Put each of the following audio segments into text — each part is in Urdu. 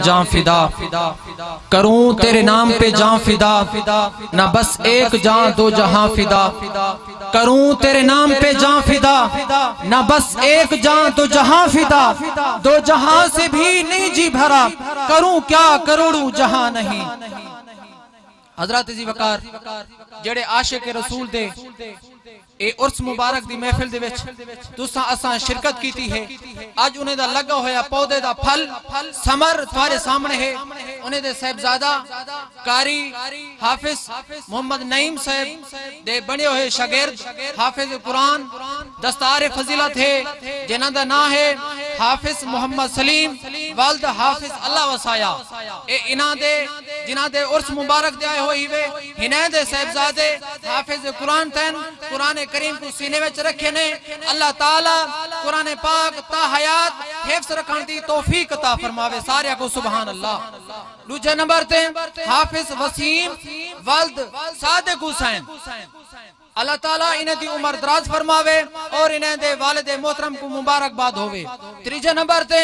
جان فدا، کروں تیرے نام پہ جان فدا، نہ بس ایک جان دو جہاں فدا، کروں تیرے نام پہ جان فدا، نہ بس ایک جان دو جہاں فدا، دو جہاں سے بھی نہیں جی بھرا، کروں کیا کروڑوں جہاں نہیں۔ حضرات عزیز وقار جڑے عاشق رسول دے اے عرس مبارک دی محفل دے وچ تساں اساں شرکت کیتی ہے، اج انہیں دا لگا ہویا پودے دا پھل ثمر تمہارے سامنے ہے۔ انہیں دے صاحبزادہ قاری حافظ محمد نعیم صاحب دے بنے ہوئے شاگرد حافظ قرآن دستار فضیلت ہے، جنہاں دا نام ہے حافظ محمد سلیم والد حافظ اللہ وسایا۔ اے جنہاں دے عرس مبارک دے آئے ہوئی وے ہنہیں دے صاحبزادے حافظ قرآن تین قرآن کریم کو سینے وچ رکھے نے۔ اللہ تعالیٰ قرآن پاک تا حیات حفظ رکھن دی توفیق عطا فرماوے، سارے کو سبحان اللہ۔ دوسرے نمبر تے حافظ وسیم والد صادق حسین، اللہ تعالیٰ انہیں دی عمر دراز فرماوے اور انہیں دے والد محترم کو مبارک باد ہوئے۔ تیسرے نمبر تے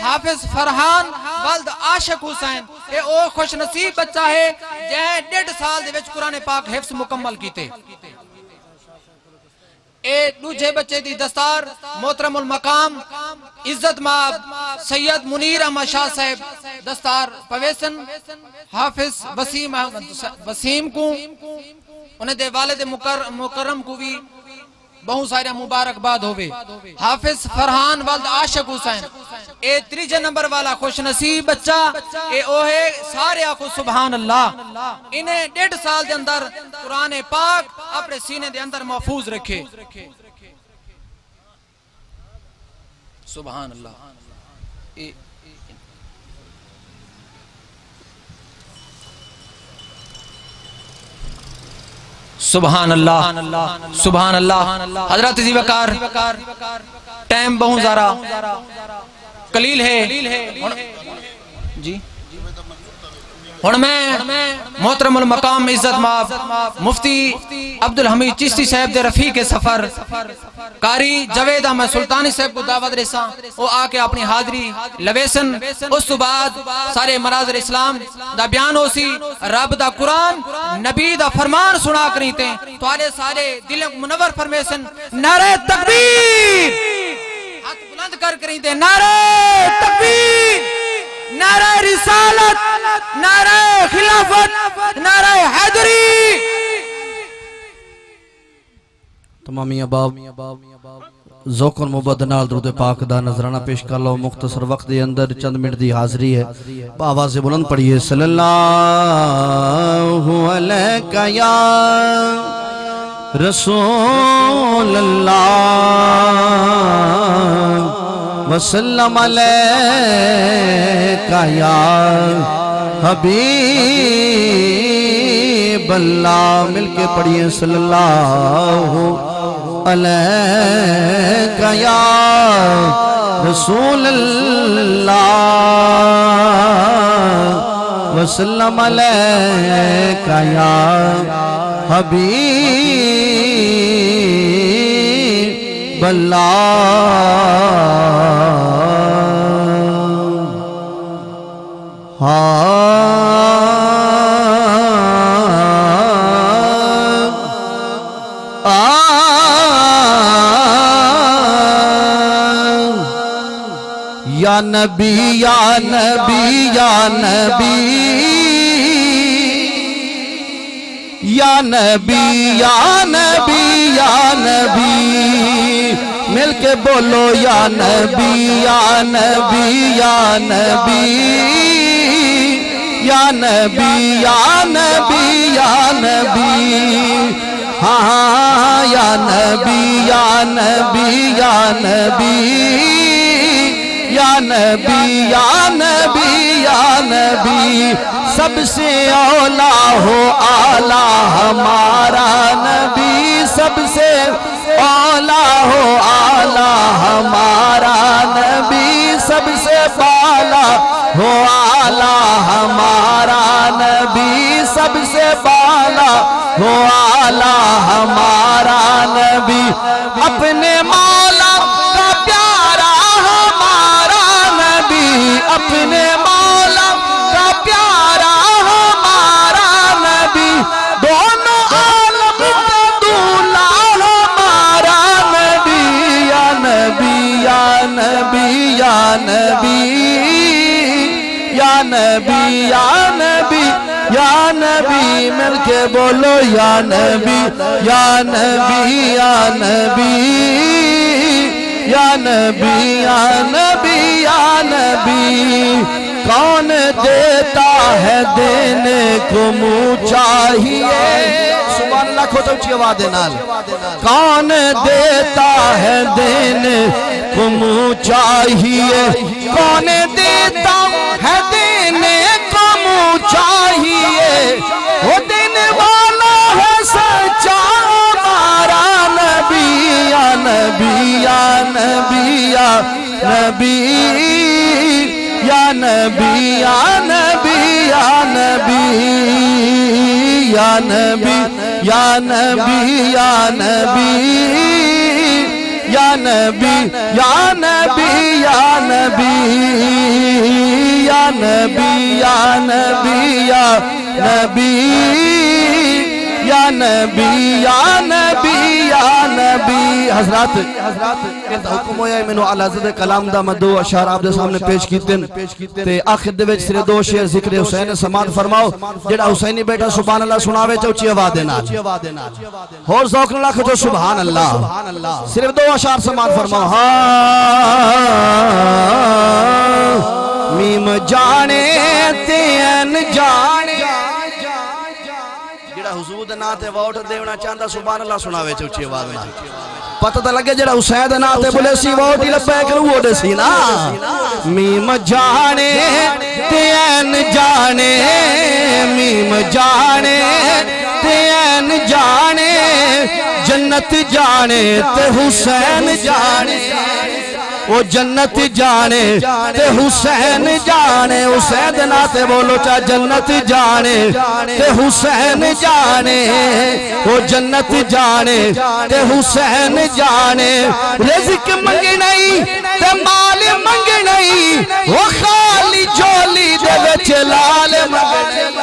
حافظ فرحان والد عاشق حسین، اے او خوش نصیب بچہ ہے جہاں 1.5 سال دے وچ قرآن پاک حفظ مکمل کیتے۔ اے دوجے بچے دی دستار محترم المقام عزت مآب سید منیر احمد شاہ صاحب دستار پویسن حافظ وسیم کو انہیں دے والد مکرم کو بھی بہت سارے مبارک باد ہوئے۔ حافظ فرحان والد عاشق حسین، اے تیجے نمبر والا خوش نصیب بچہ اے اوہے سارے کو سبحان اللہ۔ انہیں 1.5 سال دے اندر قرآن پاک اپنے سینے دے اندر محفوظ رکھے، سبحان اللہ۔ سبحان اللہ سبحان اللہ۔ حضرات عزیز وقار ٹائم بہت زیادہ قلیل ہے جی، ہن میں محترم المقام عزت مآب مفتی عبدالحمید چشتی صاحب دے رفیق سفر قاری جوید احمد سلطانی صاحب کو دعوت رساں، وہ آ کے اپنی حاضری لویسن، اس تو بعد سارے مناظر اسلام دا بیان ہو سی، رب دا قرآن نبی دا فرمان سنا کریتے توارے سارے دل منور فرمیسن۔ نعرہ تکبیر، ہاتھ بلند کر کریتے نعرہ تکبیر، نعرہ رسالت، نعرہ خلافت، نعرہ حیدری۔ تمامی اباب ذوق و محبت نال درود پاک دا نظرانہ پیش کر لو۔ مختصر وقت دے اندر چند منٹ دی حاضری ہے، بآواز بلند پڑھیے صلی اللہ علیہ یا رسول اللہ وسلم علیکہ یا حبیب اللہ۔ مل کے پڑھیے صلی اللہ علیکہ یا رسول اللہ وسلم علیکہ یا حبیب اللہ۔ یا نبی یا نبی یا نبی یا نبی یا نبی یا نبی، مل کے بولو یا نبی یا نبی یا نبی یا نبی یا نبی یا نبی، ہاں یا نبی یا نبی یا نبی یا نبی یا نبی یا نبی، سب سے اولا ہو اعلیٰ ہمارا نبی، سب سے اولا ہو اعلیٰ ہمارا نبی، سب سے بالا ہو اعلیٰ ہمارا نبی، سب سے بالا ہو اعلیٰ ہمارا نبی، اپنے مولا کا پیارا ہمارا نبی، اپنے مولا یا نبی یا نبی یا نبی مل کے بولو یا نبی یا نبی یا نبی یا نبی یا نبی یا نبی کون دیتا ہے دینے کو منہ چاہیے سبحان اللہ کو تو اچھی آواز نال کون دیتا ہے دینے کو منہ چاہیے کون دیتا ہے دینے کو منہ چاہیے وہ دینے والا ہے سچا ہمارا نبی یا نبی یا نبی یا نبی یا نبی یا نبی یا نبی یا نبی یا نبی یا نبی یا نبی یا نبی یا نبی یا نبی یا نبی یا نبی یا نبی یا نبی یا نبی حضرات حکم ہویا ہے میں اعلی حضرت کلام دا مدو اشعار آپ دے سامنے پیش کیتن تے آخر دے وچ صرف دو شعر ذکر حسین سماعت فرماؤ جڑا حسینی بیٹا سبحان اللہ سناوے تے اونچی آواز دے نال ہور ذوق نال آکھو سبحان اللہ صرف دو اشعار سماعت فرماؤ میم جانے تے ان جانے جڑا حضور دے نام تے ووٹ دینا چاہندا سبحان اللہ سناوے تے اونچی آواز نال پتہ تے لگے جڑا حسین دے نام تے بولے سی ووٹ ہی لبے کرو وہ دے سی نا میم جانے تے این جانے میم جانے تے این جانے جنت جانے تے حسین جانے وہ جنت جانے تے حسین جانے حسین دے ناتے بولو چاہ جنت جانے تے حسین جانے وہ جنت جانے تے حسین جانے رزق منگ نہیں تے مال منگ نہیں وہ خالی جولی دے وچ لال منگ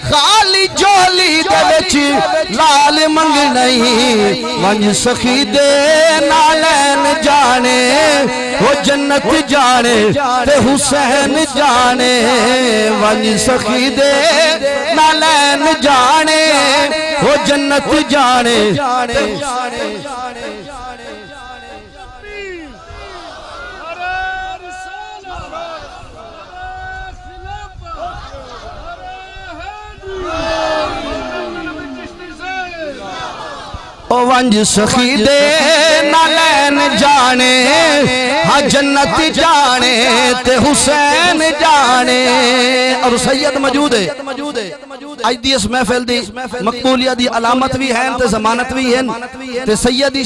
خالی جولی دے وچ لال منگ نہیں ونج سخی دے نالین جانے وہ جنت جانے تے حسین جانے ونج سخی دے نالین جانے وہ جنت جانے ونج سخی دے نالین جانے ہاں جنت جانے تے حسین جانے اور سید موجود ہے آج دی اس محفل دی مقبولیہ دی علامت بھی ہیں تے ضمانت بھی ہیں تے سیدی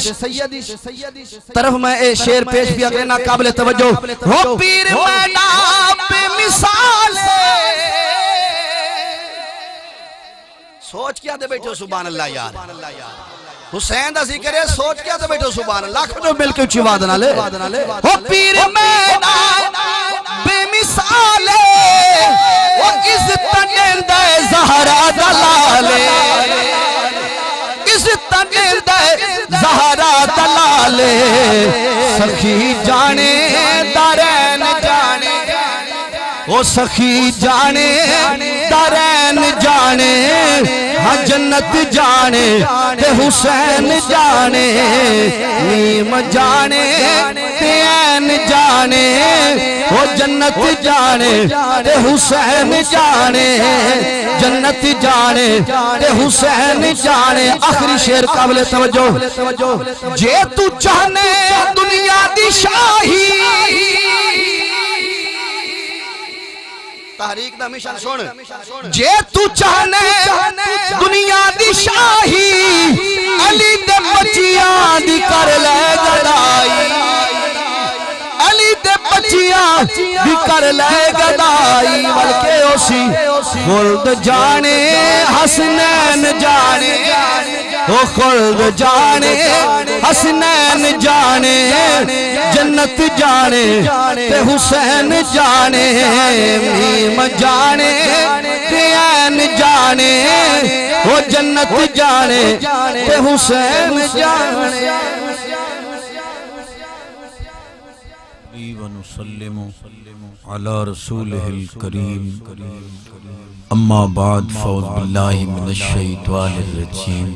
طرف میں اے شعر پیش بھی اگلے نا قابل توجہ ہو پیر میدان پہ مثال سوچ کیا دے بیٹھو سبحان اللہ یار حسین دا ذکر ہے سوچ کیا دے بیٹھو سبحان اللہ کھڑو مل کے اچھی وعدہ نالے ہو پیر میدان بے مثالے وہ عزت نیندہ زہرہ دلالے عزت نیندہ زہرہ دلالے سخی جانے دارین جانے وہ سخی جانے دارین جانے ہاں جنت جانے تے حسین جانے نیم جانے تے این جانے وہ جنت جانے تے حسین جانے جنت جانے تے حسین جانے آخری شعر قابل توجہ جے تو چاہنے دنیا دی شاہی تحریک دا مشن سن جے تو چاہنے دنیا دی شاہی علی دے بچیاں دی کر لے گدائی علی دے بچیاں دی کر لے گدائی بلکہ اسی خلد جانے حسنین جانے وہ خلد جانے حسنین جانے جنت جانے تے حسین جانے میم جانے تے این جانے وہ جنت جانے تے حسین جانے ونسلم على رسوله الكريم اما بعد فاعوذ بالله من الشيطان الرجيم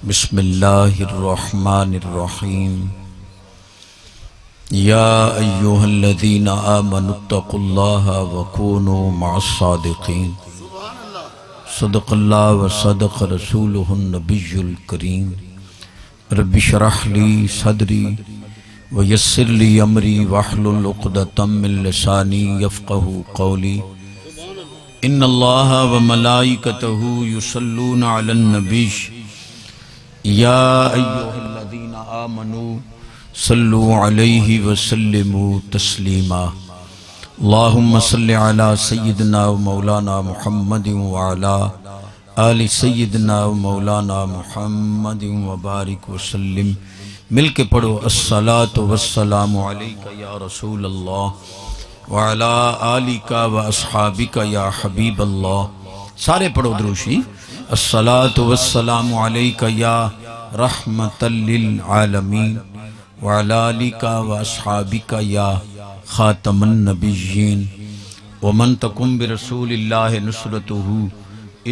بسم الله الرحمن الرحيم يا أيها الذين آمنوا اتقوا الله وكونوا مع الصادقين صدق الله وصدق رسوله النبي الكريم رب اشرح لي صدري ويسر لي أمري واحلل عقدة من لساني يفقهوا قولي إن الله وملائكته يصلون على النبي يا أيها الذين آمنوا صلوا عليه وسلموا تسليما اللهم صل على سيدنا ومولانا محمد وعلى آل سيدنا ومولانا محمد وبارك وسلم مل کے پڑھو الصلاة والسلام علیکہ یا رسول اللہ وعلا آلکہ و اصحابکہ یا حبیب اللہ. سارے پڑھو دروشی. الصلاة والسلام علیکہ یا رحمت للعالمین وعلا آلکہ و اصحابکہ یا خاتم النبیین ومن تکم برسول اللہ نصرتہ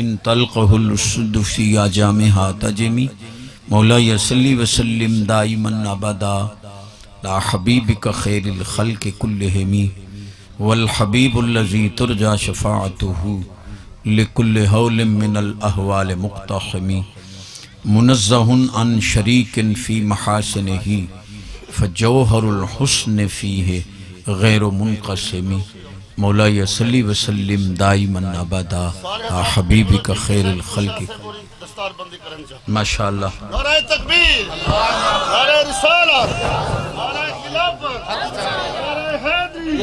ان تلقہ الاسد فی آجامہا تجمی مولا صلی وسلم دائما ابدا لا حبیبک خیر الخلق کلہم والحبیب الذی ترجى شفاعته لكل حول من الاحوال مقتحم منزہ عن شریک فی محاسنہ فجوہر الحسن فیہ غیر منقسم مولا صلی وسلم دائما ابدا لا حبیبک خیر الخلق. ماشاءاللہ. نعرہ تکبیر، نعرہ رسالت، نعرہ خلافت، نعرہ حیدری.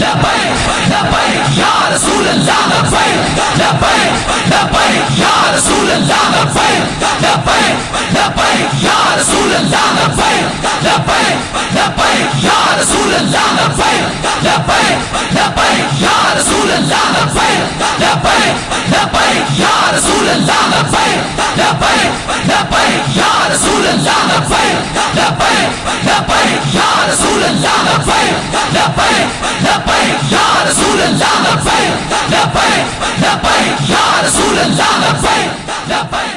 لبیک لبیک یا رسول اللہ لبیک لبیک لبیک یا رسول اللہ لبیک لبیک لبیک یا رسول اللہ لبیک لبیک لبیک یا رسول اللہ لبیک لبیک لبیک یا رسول اللہ لبیک لبیک لبیک یا رسول اللہ لبیک لبیک لبیک یا رسول اللہ لبیک لبیک لبیک یا رسول اللہ لبیک لبیک لبیک یا رسول اللہ لبیک لبیک لبیک یا رسول اللہ لبیک لبیک.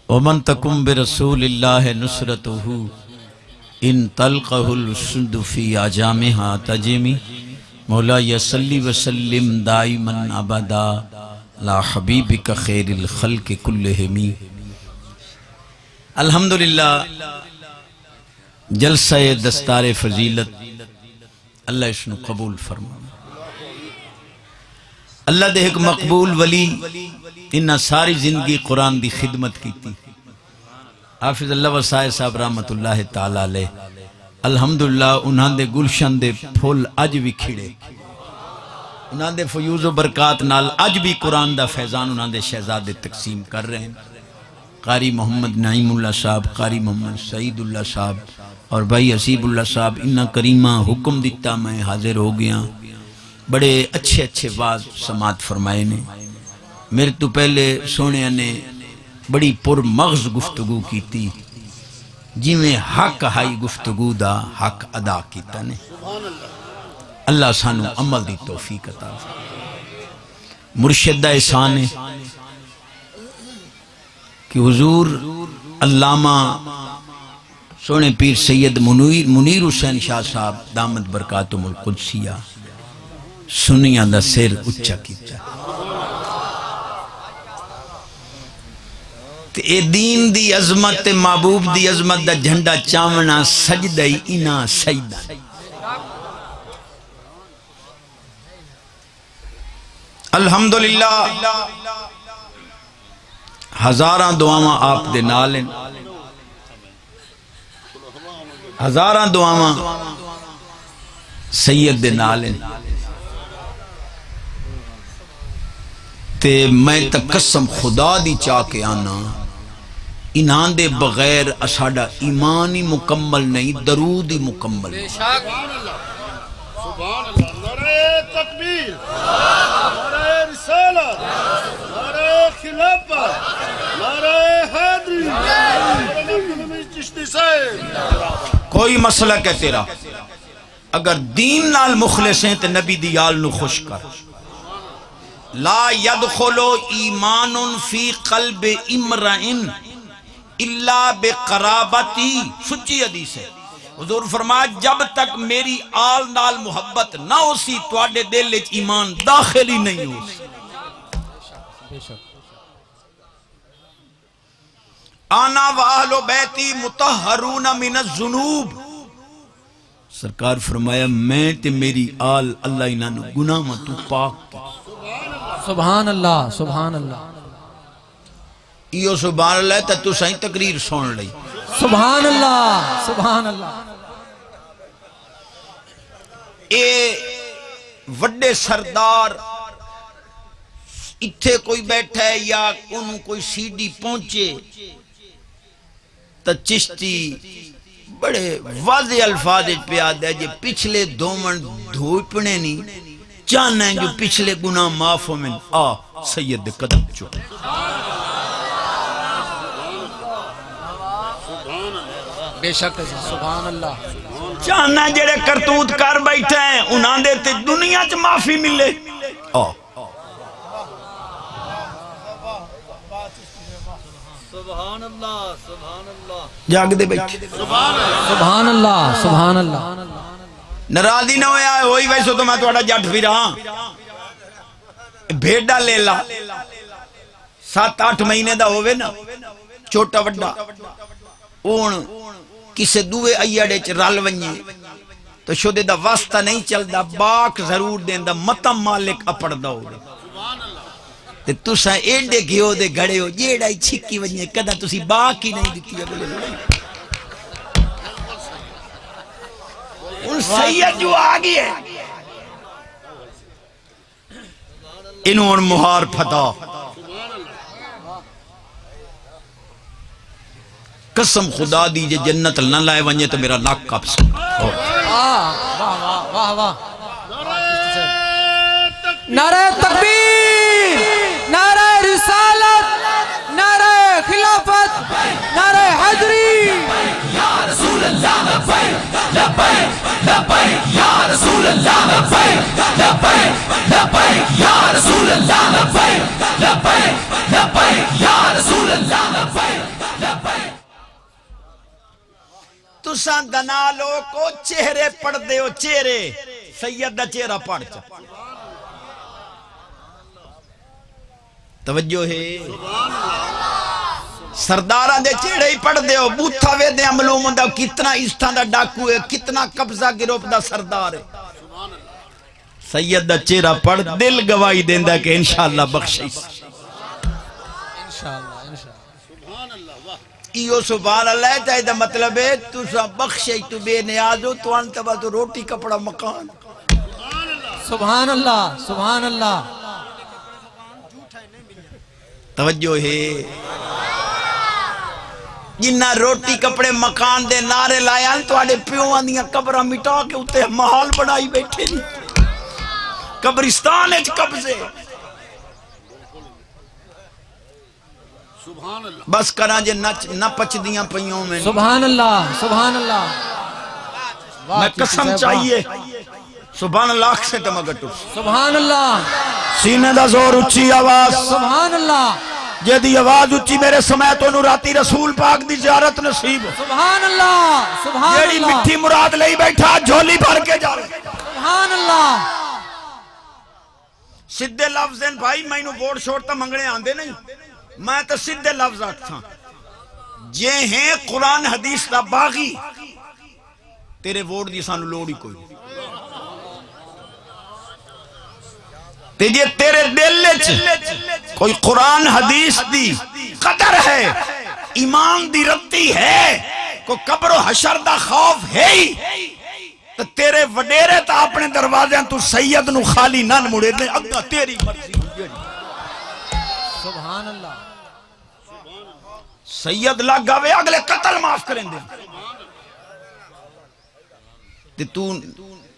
ومن تکم برسول اللہ نصرتہ ان تلقہ الاسد فی آجامہا تجمی مولا صلی وسلم دائما ابدا لا حبیبک خیر الخلق کلہم. الحمدللہ جلسہ دستار فضیلت اللہ اس نو قبول فرما. اللہ دے ایک مقبول ولی انہا ساری زندگی قرآن دی خدمت کی تھی. حافظ اللہ وسائے صاحب رحمت اللہ تعالیٰ علیہ الحمدللہ انہاں دے گلشن دے پھول اج بھی کھڑے، انہاں دے فیوز و برکات نال اج بھی قرآن دا فیضان انہاں دے شہزادے تقسیم کر رہے ہیں. قاری محمد نعیم اللہ صاحب، قاری محمد سعید اللہ صاحب اور بھائی حسیب اللہ صاحب انہاں کریمہ حکم دیتا میں حاضر ہو گیا. بڑے اچھے اچھے واز سماعت فرمائے نے. میرے تو پہلے سونے نے بڑی پر مغز گفتگو کی تھی جی میں حق ہائی گفتگو دا حق ادا کیتا نے. اللہ سانو عمل دی توفیق عطا فرمائے. مرشد دا احسان ہے کہ حضور علامہ سونے پیر سید منیر حسین شاہ صاحب دامت برکاتہم القدسیہ سنیاں دا سیر اچھا کیتا. اے دین دی عظمت محبوب دی عظمت دا جھنڈا چاونا سجدہ اینا سجدہ. الحمدللہ ہزاراں دعاواں آپ دے نال ہیں، ہزاراں دعاواں سید دے نال ہیں. تے میں تا قسم خدا دی چاہ کے آنا انہاں دے بغیر اساڑا ایمان ہی مکمل نہیں، درود ہی مکمل نہیں. سبحان اللہ. نعرہ تکبیر، نعرہ رسالت، نعرہ خلافت، نعرہ حیدری نعرہ چشتی صاحب کوئی مسلک ہے تیرا، اگر دین نال مخلص ہیں تو نبی دی آل نو خوش کر. لا يدخل ایمان فی قلب امرئن الا بقرابتی، سچی حدیث ہے. حضور فرمایا جب تک میری آل نال محبت نہ ہوسی تواڈے دل وچ ایمان داخل ہی نہیں ہوسی. آنا و اہل بیتی مطہرون من الذنوب، سرکار فرمایا میں تے میری آل اللہ انہاں نو گناہاں تو پاک کی. سبحان اللہ سبحان اللہ ایو سبحان اللہ تے تو سائیں تقریر سن لئی. سبحان اللہ سبحان اللہ. اے وڈے سردار اتھے کوئی بیٹھا ہے یا ان کوئی سی ڈی پہنچے تو چشتی بڑے واضح الفاظ پہ آدھا ہے جی پچھلے دومن دھوپنے نہیں چاہنا ہے جو پچھلے گناہ معاف من آ سید قدم چو. بے شک سبحان اللہ. چاہنا جڑے کرتوت کر بیٹھے ہیں انہاں دے تے دنیا چ معافی ملے. سبحان اللہ سبحان اللہ. جاگ دے بیٹھے سبحان اللہ سبحان اللہ. ناراضی نہ ہویا ہوئی ویسے تو میں تھوڑا جٹ پھر ہاں بھیڈا لے لا 7-8 مہینے دا ہوئے نا چھوٹا وڈا اون کسے دوے ایڑے چ رل ونجے تو شدے دا واسطہ نہیں چلدا باک ضرور دیندا متم مالک اپڑدا ہوگا. تے تساں ایڈے گھیو دے گھڑے ہو جیڑا ہی چھکی ونجے کدا تسی باک ہی نہیں دتی اگلے ان سید جو آگی ہے انہوں مہار پھتا. قسم خدا دیجئے جنت نہ لائے ونجے تو میرا ناک کپ سن. واہ واہ واہ. نعرہ تکبیر، نعرہ رسالت، نعرہ خلافت، نعرہ حیدری. یا رسول اللہ لبیک لبیک لبیک یا رسول اللہ لبیک لبیک لبیک یا رسول اللہ لبیک لبیک لبیک یا رسول اللہ لبیک لبیک. تساں دنالو کو چہرے پڑھ دے ہو چہرے سید دا چہرہ پڑھ چا توجہ ہے سردارہ دے چہرے ہی پڑھ دے ہو بوتھا وے دے عملوں دا کتنا استان دا ڈاکو ہے کتنا قبضہ گروپ دا سردار ہے سید دا چہرہ پڑھ دل گواہی دیندہ کہ انشاءاللہ بخشی ایو سبحان اللہ چاہے دا مطلب ہے تو سا بخشی تو بے نیاز ہو تو انتبہ تو روٹی کپڑا مکان. سبحان اللہ سبحان اللہ. توجہ ہے جنہ روٹی کپڑے مکان دے نعرے لائے ہیں تو آڑے پیوان دیاں قبرہ مٹا کے اتے محال بڑھائی بیٹھے نہیں قبرستان ہے قبضے. بس کرا جے نہ پچ دیاں پیوں میں سبحان اللہ سبحان اللہ. میں قسم چاہیے سبحان اللہ سے تمگٹو سبحان اللہ سینے دا زور اچھی آواز سبحان اللہ. جے دی آواز اچھی میرے سمیتوں نو راتی رسول پاک دی زیارت نصیب سبحان اللہ سبحان جیڑی اللہ. مٹھی مراد لئی بیٹھا جھولی بھر کے جا رہے سبحان اللہ. سدھے لفظ ہیں بھائی میں نو ووٹ شوٹ تا منگنے آندے نہیں میں تو سدھے لفظ آٹھا جے ہیں قرآن حدیث دا باغی تیرے ووٹ دی سانو لوڑی کوئی تیجے تیرے دل چ کوئی قرآن حدیث دی قدر ہے ایمان دی رتی ہے کوئی قبر و حشر دا خوف ہے ہی تو تیرے وڈیرے تا اپنے دروازے تو سید نو خالی نہ مڑے دے اگا تیری مرضی سبحان اللہ. سید لگا وے اگلے قتل معاف کریں دے تے تو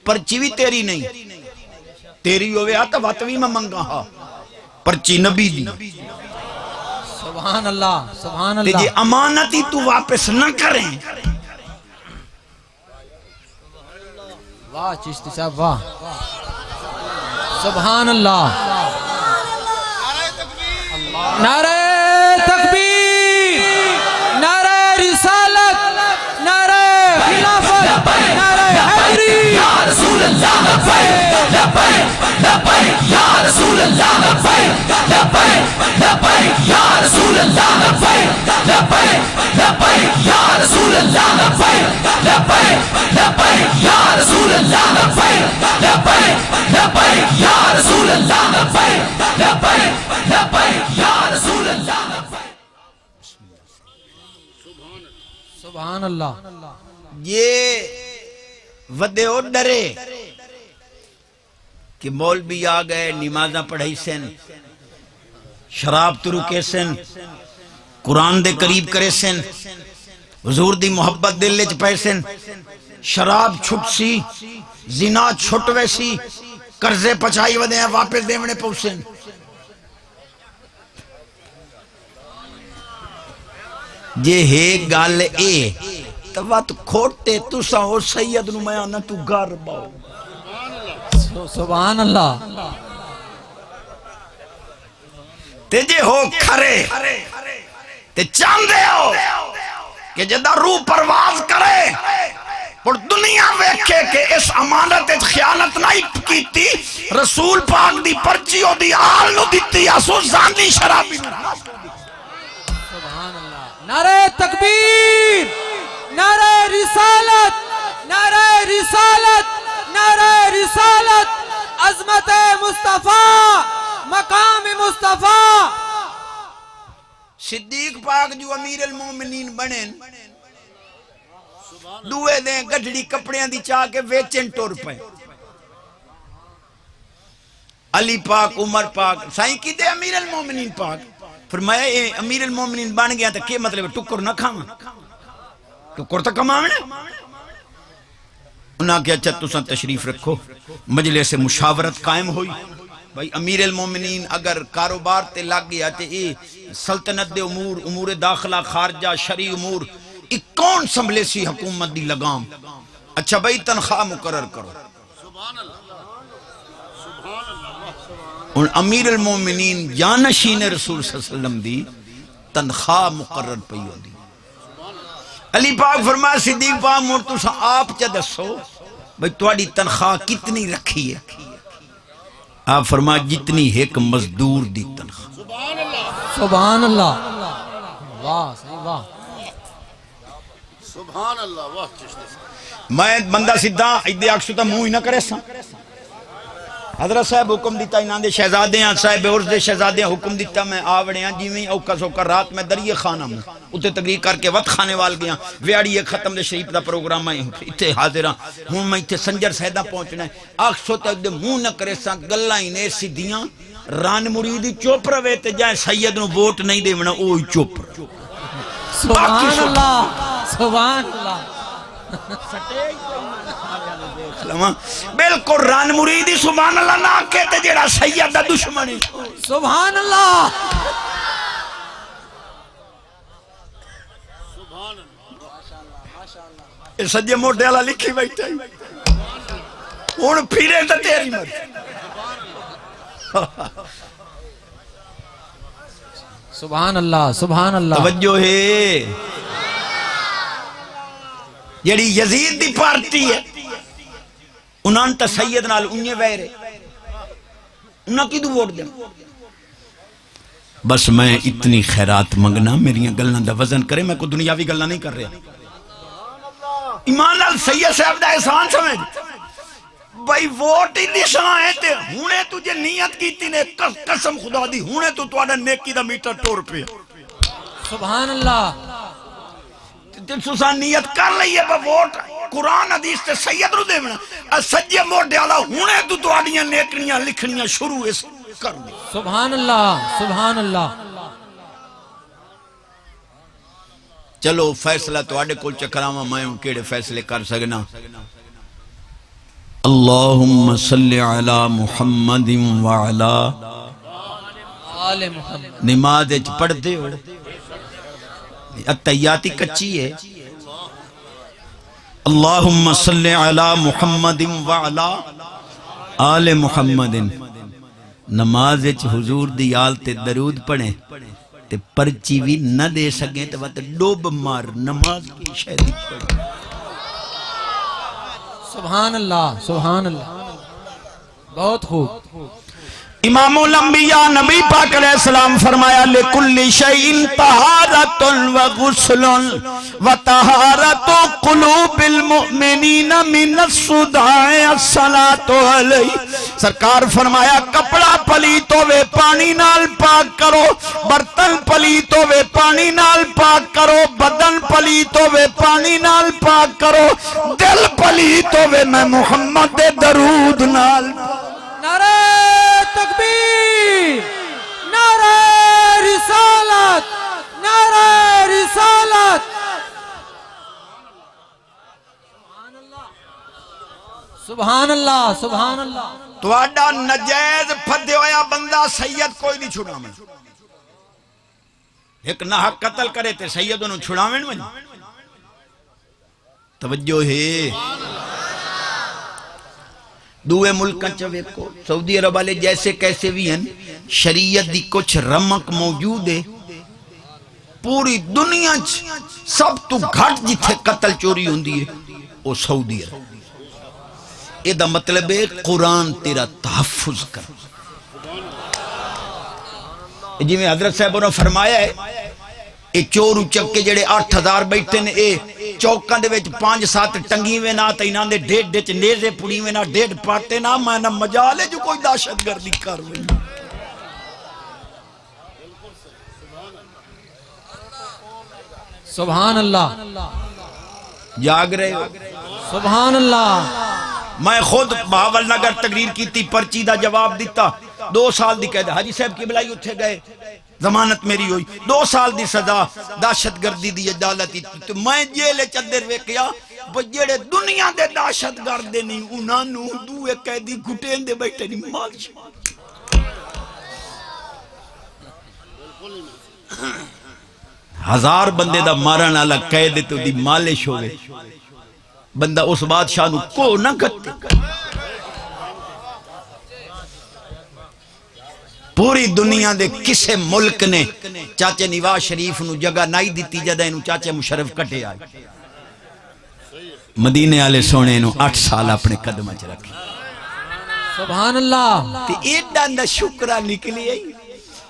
پرچی بھی تیری نہیں تیری ہوئے آتا واتوی میں منگا ہاں پرچی نبی دی سبحان اللہ سبحان تے اللہ جے امانت ہی تو واپس نہ کریں واہ چشتی صاحب واہ سبحان اللہ نعرہ تکبیر نعرہ رسالت نعرہ خلافت نعرہ حیدری یا رسول اللہ لبیک لبیک لبیک یا رسول اللہ لبیک لبیک لبیک یا رسول اللہ لبیک لبیک لبیک یا رسول اللہ لبیک لبیک لبیک یا رسول اللہ لبیک لبیک لبیک یا رسول اللہ لبیک لبیک لبیک یا رسول اللہ لبیک سبحان اللہ یہ ودے او ڈرے کہ مولوی آ گئے نمازاں پڑھائی سن شراب تو رکے سن قرآن دے قریب کرے سن حضور دی محبت دل وچ پے سن شراب چھٹ سی زنا چھٹ ویسی قرضے پچائی ودے واپس دیونے پوسن جے ہے گل اے توات کھوٹے تسا او سید نو میں نہ تو گھر باؤ سبحان اللہ تے جے ہو کھرے تے چاندے ہو کہ جدا روح پرواز کرے اور دنیا ویکھے کہ اس امانت خیانت نہیں کیتی رسول پاک دی پرچی او دی آل نو دیتی اسو زانی شرابی سبحان اللہ نعرہ تکبیر نعرہ رسالت نعرہ رسالت نعرہ رسالت عظمت مصطفیٰ مقام مصطفیٰ صدیق پاک جو امیر المومنین بنے دوے دیں گڈڑی کپڑیاں دی چاہ کے ویچن ٹور پہ علی پاک عمر پاک سائیں کی دے امیر المومنین پاک فرمایا اے امیر المومنین بن گیا تو کیا مطلب ٹکر نہ کھاواں ٹکر تو کماونا انہاں کہ اچھا تساں تشریف رکھو مجلس مشاورت قائم ہوئی بھائی امیر المومنین اگر کاروبار تے لگ گیا تے اے سلطنت دے امور امور داخلہ خارجہ شرعی امور ایک کون سنبھلے سی حکومت دی لگام اچھا بھائی تنخواہ مقرر کرو ان امیر المومنین جانشین رسول صلی اللہ علیہ وسلم دی تنخواہ مقرر پئی ہو دی علی پاک فرمایا صدیق پاک مور تسا آپ چا دسو بھئی تواڈی تنخواہ کتنی رکھی ہے آپ فرمایا جتنی ایک مزدور دی تنخواہ سبحان اللہ واہ صحیح واہ سبحان اللہ واہ چشتی میں بندہ سدھا ایدے اکسو تا منہ ہی نہ کرے سا حضرت صاحب حکم دیتا انہاں دے شہزادے ہیں صاحب عرض دے شہزادے ہیں حکم دیتا میں آوڑے ہیں جیویں اوکا سوکا رات میں دریے خانہ میں اتے تقریر کر کے وقت خانے وال گیا ویاڑی ایک ختم دے شریف دا پروگرام میں اتے حاضر ہوں میں اتے سنجر سیدہ پہنچنا ہے اکسو تا دے منہ نہ کرے سا گلہ ہی نے سیدیاں ران مریدی چوپ روے تے جائے سید نو ووٹ نہیں دے ونا اوہی چوپ سبحان اللہ سبحان اللہ بالکل ران مریدی سبحان اللہ نہ کہتے جیڑا سید دا دشمنی سبحان اللہ اس سجے موٹے والا لکھی بیٹھا ہوں پھرے تو تیری مرضی سبحان اللہ سبحان اللہ توجہ ہے جیڑی یزید دی پارٹی ہے انہاں تا سید نال انہیں ویرے انہاں کی دو ووٹ دیں بس میں اتنی خیرات منگنا میری گلنا دا وزن کرے میں کوئی دنیاوی گلنا نہیں کر رہا ایمان لال سید صاحب دا احسان سمجھ بھائی ووٹ ہی نشان ہے تے ہونے تجھے نیت کیتی نے قسم خدا دی ہونے تو توڑا نیکی دا میٹر ٹور پہ سبحان اللہ تسان نیت کر لئی ہے ووٹ قرآن حدیث تے سید رو دیونا سجے موٹے والا ہونے تو توڑیاں نیکنیاں لکھنیاں شروع اس کر دی سبحان اللہ سبحان اللہ چلو فیصلہ تو آڑے کل چکراما میں ہوں کیڑے فیصلے کر سکنا اللہم صلی علی محمد وعلا آل محمد نماز وچ پڑھتے ہو اتحیاتی کچی ہے اللہم صلی علی محمد وعلا آل محمد نماز وچ حضور دی آل تے درود پڑھیں تے پرچی بھی نہ دے سکیں تو وقت ڈوب مار نماز کی شہدی پڑھیں سبحان اللہ سبحان اللہ بہت خوب امام الانبیاء نبی پاک علیہ السلام فرمایا لِكُلِّ شَيْءٍ طَهَارَةٌ وَغُسْلٌ وَطَهَارَةُ قُلُوبِ الْمُؤْمِنِينَ مِنَ الصُّدَاعِ الصَّلَاةُ عَلَيْهِ سرکار فرمایا کپڑا پلیت ہوئے پانی نال پاک کرو برتن پلیت ہوئے پانی نال پاک کرو بدن پلیت ہوئے پانی نال پاک کرو دل پلیت ہوئے میں محمد دے درود نال نعرہ تکبیر نعرہ رسالت نعرہ رسالت سبحان اللہ سبحان اللہ تو آڈا نجائز پھدے ہویا بندہ سید کوئی نہیں چھڑاویں ایک ناحق قتل کرے تے سید انہوں چھڑاویں میں توجہ ہے دوے ملکاں چوے کو سعودی عرب والے جیسے کیسے بھی ہیں شریعت دی کچھ رمق موجود ہے پوری دنیا سب تو گھٹ جتھے قتل چوری ہوندی ہے وہ سعودی عرب یہ دا مطلب ہے قرآن تیرا تحفظ کر جی میں حضرت صاحب نے فرمایا ہے اے چورو چکے جڑے 8000 بیٹھے نے اے چوکاں دے وچ 5-7 ٹنگی وے نہ تے انہاں دے ڈیڈ وچ نیزے پڑی وے نہ ڈیڈ پاٹے نہ میں نہ مجال ہے جو کوئی دہشت گردی کر وے سبحان اللہ جاگ رہے ہو سبحان اللہ میں خود بہاول نگر تقریر کی تھی پرچی دا جواب دیتا 2 سال دی قید حاجی صاحب کی بلائی اتھے گئے ضمانت میری ہوئی 2 سال دی سزا دہشت گردی دی عدالتی تو میں جیلے چندر ویکیا جڑے دنیا دے دہشت گردے نہیں انہاں نو دوے قیدی گھٹین دے بیٹھے نہیں مالش ہزار بندے دا مارن والا قید تو دی مالش ہوئے بندہ اس بادشاہ نو کو نہ گھتے پوری دنیا دے کسے ملک نے چاچے نواز شریف نو جگہ نائی دیتی جدہ انو چاچے مشرف کٹے آئے مدینے والے سونے نو 8 سال اپنے قدمہ چ رکھے سبحان اللہ تے ایڈا دا شکرہ نکلی آئی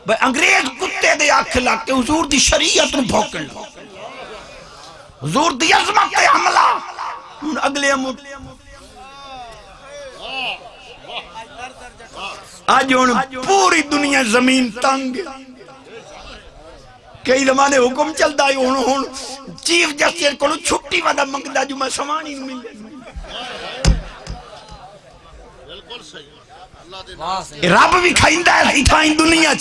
بھئی انگریز کتے دے آنکھ لگ کے حضور دی شریعت نو بھوکن لگا حضور دی عظمت تے حملہ اگلے امور آج ان پوری دنیا زمین تنگ کئی زمانے حکم چلتا ہے ان چیف جسٹس کو چھٹی وعدہ منگتا جو میں سمانی نہیں ملے رب بھی کھائندہ ہے اتھائیں دنیا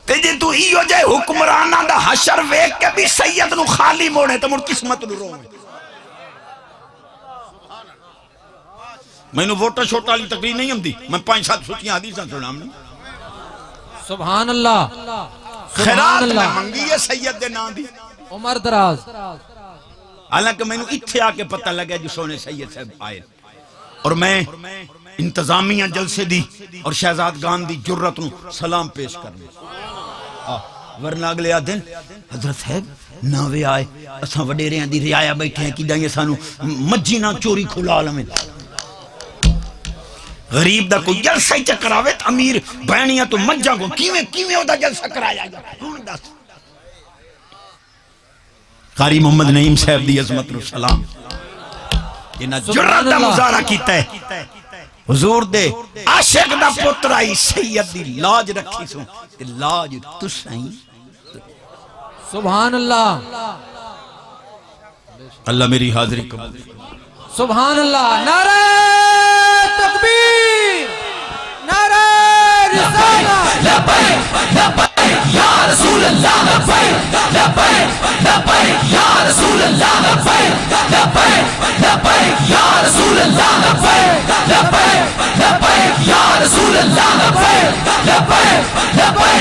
تے جے تو ایو جائے حکمرانہ دا حشر ویک کے بھی سید نو خالی موڑے تو مر قسمت نو روئے میں نو ووٹا چھوٹا لی تقریر نہیں ہم دی میں 5-7 سوچیاں حدیثاں سنا ہم سبحان اللہ خیرات میں منگی ہے سید دے نام دی عمر دراز حالانکہ میں نو اتھے آکے پتہ لگا جو سونے سید صاحب آئے اور میں انتظامیہ جلسے دی اور شہزاد گان دی جرت نو سلام پیش کرنے ورنہ اگلے آدھن حضرت صاحب ناوے آئے اساں وڈیریاں دی رعایا بیٹھے ہیں کی دائیں سانو مجھی نہ چوری کھلا لمیں غریب دا کوئی جلسہ ہی چکراوے امیر بینیاں تو مجھا کو کیویں ہو دا جلسہ کرایا جا قاری محمد نعیم صاحب دی عظمت رو سلام جنہ جرات دا مظاہرہ کیتا ہے حضور دے عاشق دا پترائی سید دی لاج رکھی سو لاج تسائیں سبحان اللہ اللہ میری حاضری قبول سبحان اللہ نعرہ تکبیر نعرہ رسالت لبیک لبیک یا رسول اللہ لبیک لبیک لبیک یا رسول اللہ لبیک لبیک لبیک یا رسول اللہ لبیک لبیک لبیک یا رسول اللہ لبیک لبیک لبیک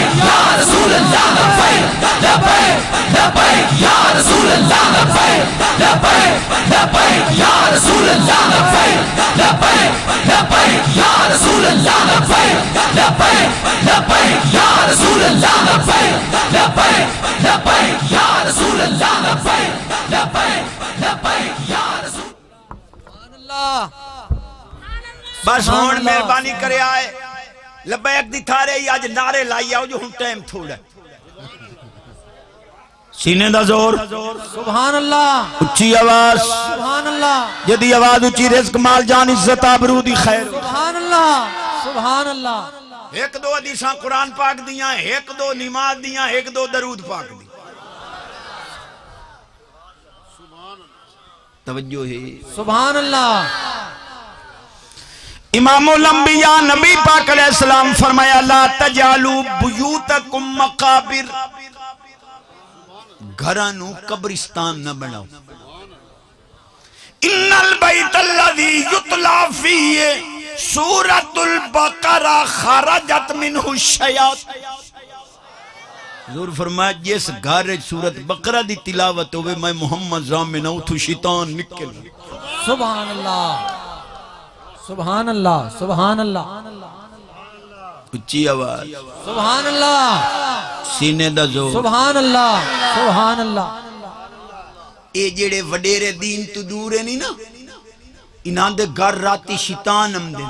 بس ہون مہربانی کرے آئے لبیک دی تھارے ہی آج نعرے لائی آؤ جو ہن ٹائم تھوڑا سینے دا زور سبحان اللہ اچھی آواز سبحان اللہ جدی آواز اچھی رزق مال جان عزت آبرو دی خیر سبحان اللہ سبحان اللہ ایک دو حدیثاں قرآن پاک دیاں ایک دو نماز دیاں ایک دو درود پاک دیاں توجہ ہے سبحان اللہ امام الانبیاء نبی پاک علیہ السلام فرمایا لا تجعلوا بیوتکم مقابر گھرانو قبرستان نہ بناؤ ان البیت الذی یتلا فیہ سورۃ البقرہ خرجت منہ الشیاطین حضور فرمایا جس گھر سورۃ بقرہ دی تلاوت ہوئے میں محمد زامن اوتھو شیطان نکل سبحان اللہ سبحان اللہ سبحان اللہ اچھی آواز سبحان اللہ سینے دا زور سبحان اللہ سبحان اللہ اے جڑے وڈیرے دین تو دور ہے نہیں نا انہاں دے گھر راتی شیطان ہم دے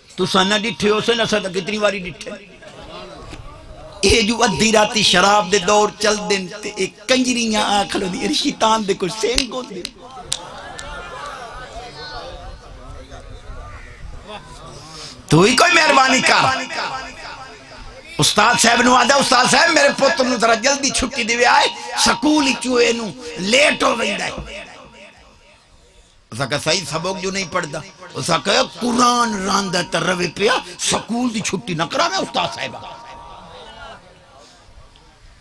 تو سنہ ڈٹھے ہو سے نہ ستا کتنی باری ڈٹھے اے جو ادھی راتی شراب دے دور چل دیں تے ایک کنجریاں آکھلو دی شیطان دے کچھ سین کو دے تو ہی کوئی مہربانی کر استاد صاحب نو آدھا استاد صاحب میرے پتر نو ذرا جلدی چھٹی دیوے آئے سکول ہی چوئے نو لیٹ ہو گئی دائے اسا کہا صحیح سبق جو نہیں پڑھتا اسا کہا قرآن راندہ تر روے پیا سکول دی چھٹی نہ کرا میں استاد صاحب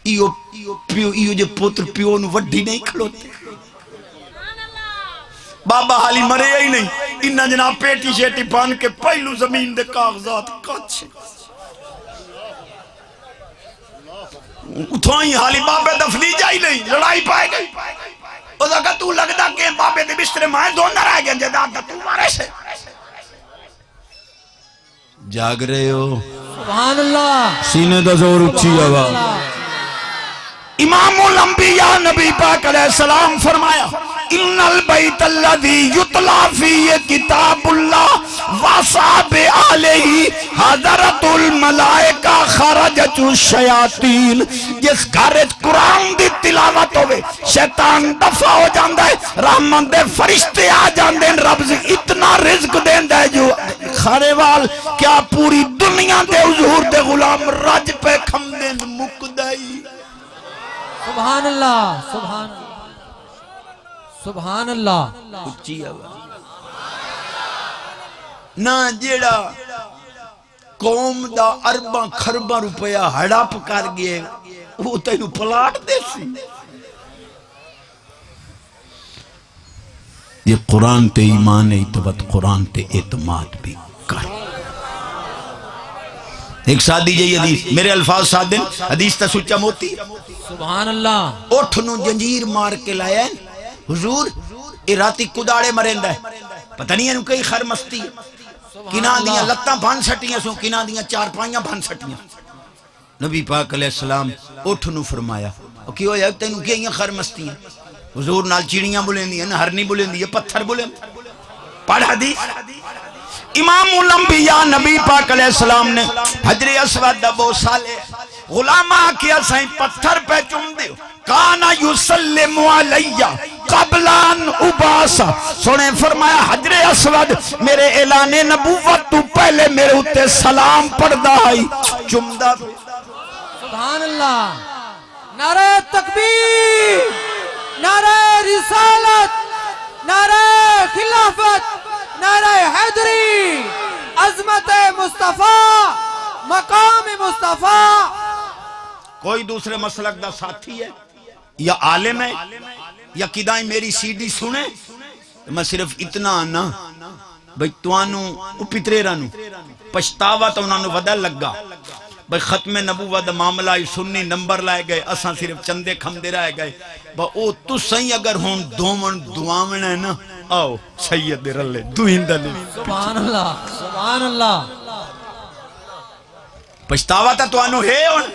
ایو جو پتر پیو نو وڈی نہیں کھڑوتے بابا حالی مرے ہی نہیں انہا جناب پیٹی شیٹی پان کے پہلو زمین دے کاغذات کچھ اتھوائیں حالی بابے دفنی جائی نہیں لڑائی پائے گئی اس کہا تو لگتا کہ بابے دے بسترے مائیں دو نہ رہ گیا جداد دا تو مارے سے جاگ رہے ہو سبحان اللہ سینے دا زور اچھی آواز امام الانبیاء نبی پاک علیہ السلام فرمایا ان البیت الذی یتلا فیہ کتاب اللہ وصاب علیہ حضرت الملائکہ خرجت الشیاطین جس گھرج قرآن دی تلاوت ہوئے شیطان دفع ہو جاندہ ہے رحمت دے فرشتے آ جاندے رب سے اتنا رزق دیندہ ہے جو خارے وال کیا پوری دنیا دے حضور دے غلام رج پہ کھم دیں مقدائی سبحان اللہ سبحان اللہ سبحان اللہ اچھی آواز نہ جیڑا قوم دا ارباں خرباں روپیہ ہڑپ کر گئے وہ تینو پلاٹ دے سی یہ قرآن تے ایمان اعتبت قرآن تے اعتماد بھی کر ایک ساتھ دیجئے حدیث میرے الفاظ ساتھ دن حدیث تا سچا موتی سبحان اللہ اٹھنو جنجیر مار کے لائے حضور یہ راتی کداڑے مرندہ ہے پتہ نہیں ہے انہوں کئی خر مستی ہے کناں دیاں لتاں بھان سٹیاں سو کناں دیاں چار پائیاں بھان سٹیاں نبی پاک علیہ السلام اٹھنو فرمایا کیوں ہے تینوں کیا خر مستی ہیں حضور نال چیڑیاں بولیں دی ہیں ہرنی بولیں دی ہیں پتھر بولیں پڑھ حدیث امام الانبیاء نبی پاک علیہ السلام نے حجر اسود ابو صالح غلامہ کیا سائیں پتھر پہ چم دیو کانا یسلم علیہ قبلان اباسا سنے فرمایا حجر اسود میرے اعلان نبوت تو پہلے میرے ہوتے سلام پڑھ دائی چم دا سبحان اللہ نعرہ تکبیر نعرہ رسالت نعرہ خلافت نعرہ حیدری عظمت مصطفیٰ مقام مصطفیٰ کوئی دوسرے مسلک دا ساتھی ہے یا عالم ہے یا کدائیں میری سی ڈی سنے میں صرف اتنا آنا بھئی توانو پترے رانو پشتاوا تو انہوں نے ودا لگا بھئی ختم نبوت معاملہ سنی نمبر لائے گئے اساں صرف چندے کھمدے رہے گئے با او تو صحیح اگر ہون دومن دعاون ہے نا آؤ سید رلے دوہندہ لے سبحان اللہ سبحان اللہ پشتاوا تا تو انو ہے ہون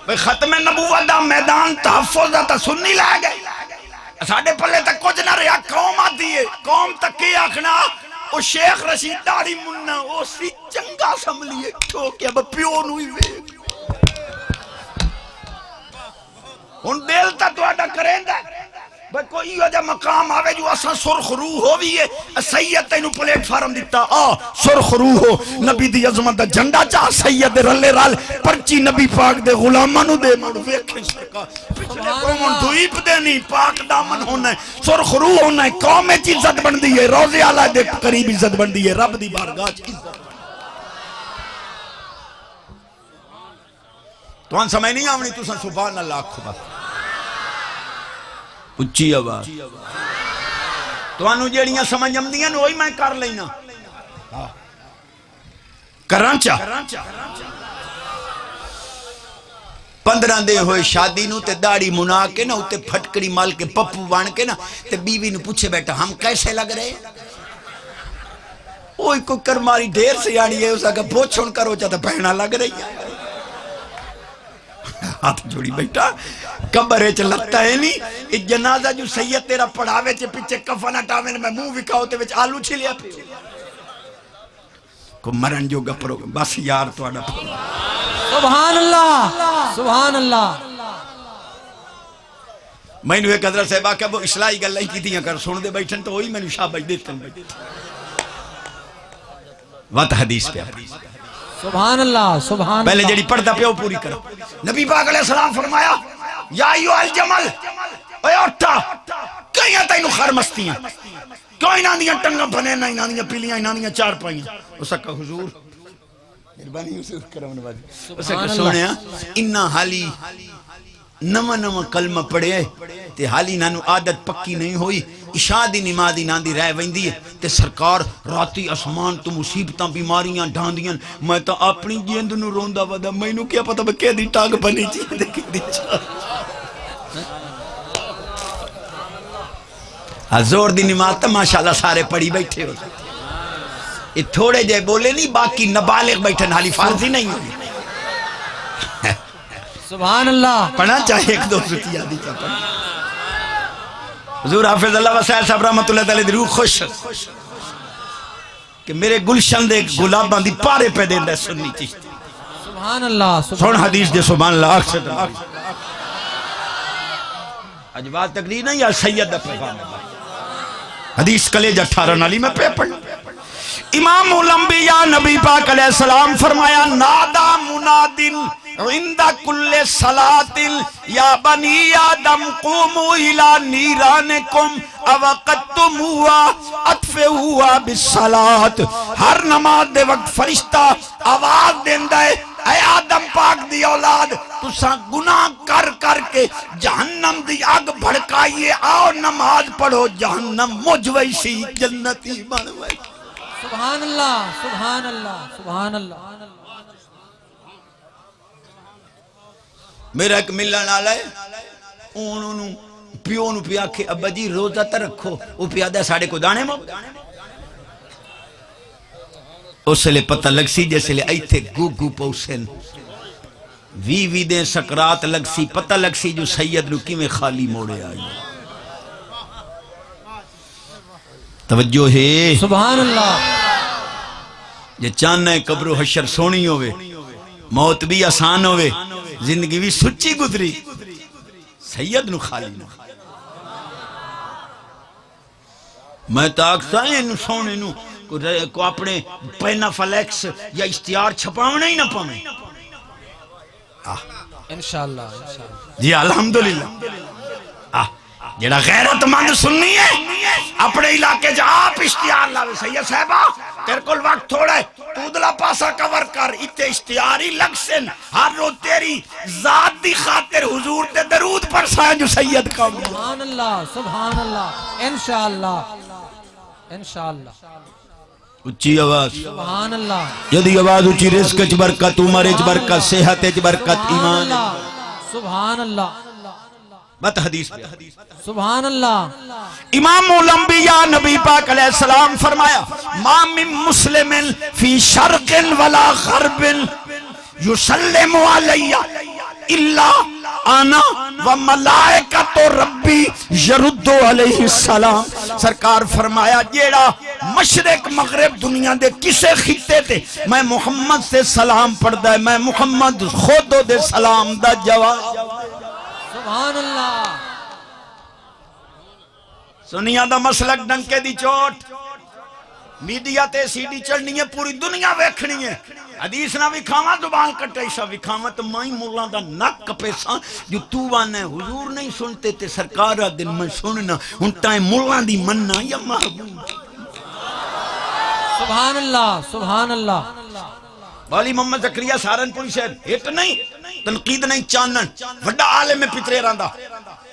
بھئی ختم نبوت دا میدان تحفظ دا تا سنی لائے گئے ساڑھے پلے تک کچھ نہ رہا قوم آتی ہے قوم تک کی آکھنا او شیخ رشید داڑی مننا او سی چنگا سملیے کیوں کہ اب پیو نوی ویگ ان دل تا تو اڈا کریں دا بھئی کوئی یہ جا مقام آوے جو اساں سرخ روح ہو بھی ہے سید تینو پلیٹ فارم دیتا سرخ روح ہو نبی دی عظمت دا جھنڈا چاہ سید رلے رال پرچی نبی پاک دے غلامانو دے مڑو ویکھیں سرکار پچھلے قومن دھویپ دے نہیں پاک دامن ہونا ہے سرخ روح ہونا ہے قوم چی عزت بن دی ہے روزے آلہ دے قریب عزت بن دی ہے رب دی بارگاہ چی عزت تو ان سمجھ نہیں آمنی تو سن سبحان اللہ کھبا اچھی آواز تو انہوں جیڑیاں سمجھ امدیاں وہی میں کر لینا کرانچہ 15 دے ہوئے شادی نو تے داڑی منا کے نا تے پھٹکڑی مال کے پپو بان کے نا تے بیوی نو پوچھے بیٹا ہم کیسے لگ رہے اوئی کو کرماری ڈھیر سے یعنی ہے اسا کہ پوچھن کرو چاہتا پہنا لگ رہی ہے ہاتھ جوڑی بیٹا کبرے چ لگتا ہے نہیں ایک جنازہ جو سید تیرا پڑھاوے چے پیچھے کفن ہٹاوے میں منہ وکھاؤ تے وچ آلو چھلیا پہ کو مرن جو گپرو بس یار تو اڑا سبحان اللہ سبحان اللہ میں نے ایک حضرت صاحبہ کہ وہ اصلاحی گل نہیں کی دیاں کر سن دے بیٹھن تو وہی میں نے شاباش دیتے ہیں وات حدیث پہ سبحان اللہ سبحان پہلے اللہ جڑی پڑھتا پہ وہ پوری کرو نبی پاک علیہ السلام فرمایا یا ایو الجمل اے اٹھا کہیں تینو خرمستی ہیں کوئی نہ دیاں ٹنگا بنے نہ دیاں پیلیاں نہ دیاں چار پائیاں اس کا حضور مہربانی حضور کرم نوازی اس کا سونیا انہا حالی نمہ کلمہ پڑھے تے حالی نانو عادت پکی نہیں ہوئی عشاء دی نمازی ناندی رہ ویندی ہے تے سرکار راتی اسمان تو مصیبتاں بیماریاں ڈھاندیاں میں تو اپنی جیند نو روندہ ودا میں نو کیا پتا میں کیا دی ٹاگ بنی چیز دیکھ دی زور دی نماز تا ماشاءاللہ سارے پڑھی بیٹھے ہو یہ تھوڑے جے بولے نہیں باقی نبالغ بیٹھن حالی فارضی نہیں ہوئی سبحان اللہ پڑھنا چاہے ایک دو ستی یادی چاہتا حضور حافظ اللہ وسائل صاحب رحمت اللہ تعالی دی روح خوش کہ میرے گلشن دے گلاباں دی پارے پہ دے لے سننی چیزتی سبحان اللہ سن حدیث دے سبحان اللہ اکسد اجواد تقریر نہیں یا سید دا پیغام حدیث کلیج 18 نالی میں پہ پڑھ امام الانبیاء نبی پاک علیہ السلام فرمایا نادا منادن عند کل صلاة یا بنی آدم قوموا الى نیرانکم اوقتموا اطفئوا بالصلاة ہر نماز دے وقت فرشتہ آواز دیندہ ہے اے آدم پاک دی اولاد تساں گناہ کر کر کے جہنم دی آگ بھڑکائیے آؤ نماز پڑھو جہنم مجھ سی جنتی بنوئی سبحان اللہ سبحان اللہ سبحان اللہ میرا ایک ملن آلہ ہے انہوں پیو نو پیا کے ابا جی روزہ تا رکھو وہ پیا دے ساڑے کو دانے مو اس لئے پتہ لگ سی جیسے لئے ایتھے گو گو پوسن وی دیں سکرات لگ سی پتہ لگ سی جو سید نو کی میں خالی موڑے آئی توجہ ہے سبحان اللہ یہ چاہنا ہے قبر و حشر سونی ہوئے موت بھی آسان ہوئے زندگی بھی سچی گزری سید نو خالی نو میں تاک سائیں نو سونے نو کو اپنے پینا فلیکس یا اشتہار چھپاونا ہی نہ پاویں انشاءاللہ جی الحمدللہ جڑا غیرت مند سننی ہے اپنے علاقے جا آپ اشتہار لاوے سید صاحبہ تیر کل وقت تھوڑا ہے تو دلا پاسا کور کر اتے اشتہاری لگ سن ہر رو تیری ذات دی خاطر حضور تے درود پر سائیں جو سید کا سبحان اللہ سبحان اللہ انشاءاللہ انشاءاللہ اچھی آواز سبحان اللہ جدی آواز اچھی رزق اچ برکت عمر اچ برکت صحت اچ برکت ایمان سبحان اللہ بات حدیث پہ سبحان اللہ امام الانبیاء نبی پاک علیہ السلام فرمایا ما من مسلم فی شرق ولا غرب یسلم علی الا انا و ملائکۃ ربی یرد علیہ السلام سرکار فرمایا جیڑا مشرق مغرب دنیا دے کسے خطے تے میں محمد سے سلام پڑھدا ہے، میں محمد خود دے سلام دا جواب۔ سبحان اللہ۔ سنیاں دا مسلک ڈنکے دی چوٹ، میڈیا تے سی ڈی چڑھنی ہے، پوری دنیا ویکھنی ہے، حدیث نہ وکھاواں زبان کٹے سا وکھاواں تو مائی مولا دا نک کپیساں جو تو وانے حضور نہیں سنتے تے سرکار دن میں سننا ہن ٹائم مولا دی مننا یا محبوب۔ سبحان اللہ سبحان اللہ۔ والی محمد زکریا سہارنپوری صاحب ہٹ نہیں تنقید نہیں چانن وڈا عالم پترے راندا،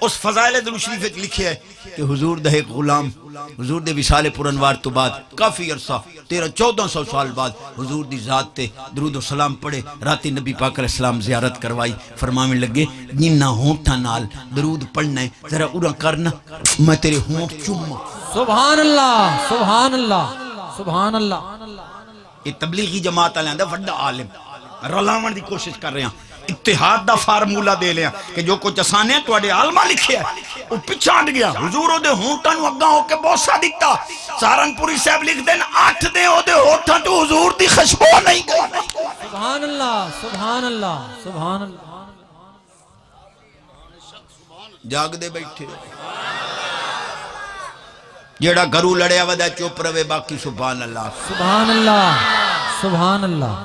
اس فضائل درود شریف وچ لکھیا ہے کہ حضور دے ایک غلام حضور دے وصال پر انوار تو بعد کافی عرصہ 1300-1400 سال بعد حضور دی ذات تے درود و سلام پڑھے، راتی نبی پاک علیہ السلام زیارت کروائی، فرماویں لگے جنہ ہونٹاں نال درود پڑھنا ہے ذرا اڑا کرنا میں تیرے ہونٹ چوما۔ سبحان اللہ سبحان اللہ سبحان اللہ۔ یہ تبلیغی جماعت والے دا وڈا عالم رلاون دی کوشش کر رہے ہیں، اتحاد دا فارمولہ دے لیا کہ جو کچھ اسانے تواڈے عالمہ لکھے ہے وہ پیچھے ہٹ گیا، حضور او دے ہونٹاں نو اگاں ہو کے بوسا دتا، سہارنپوری صاحب لکھ دین 8 دے او دے ہونٹاں تو حضور دی خوشبو نہیں گئی۔ سبحان اللہ سبحان اللہ سبحان اللہ۔ جاگ دے بیٹھے جیڑا گھرو لڑیا ودا چپ رہے باقی سبحان اللہ سبحان اللہ سبحان اللہ۔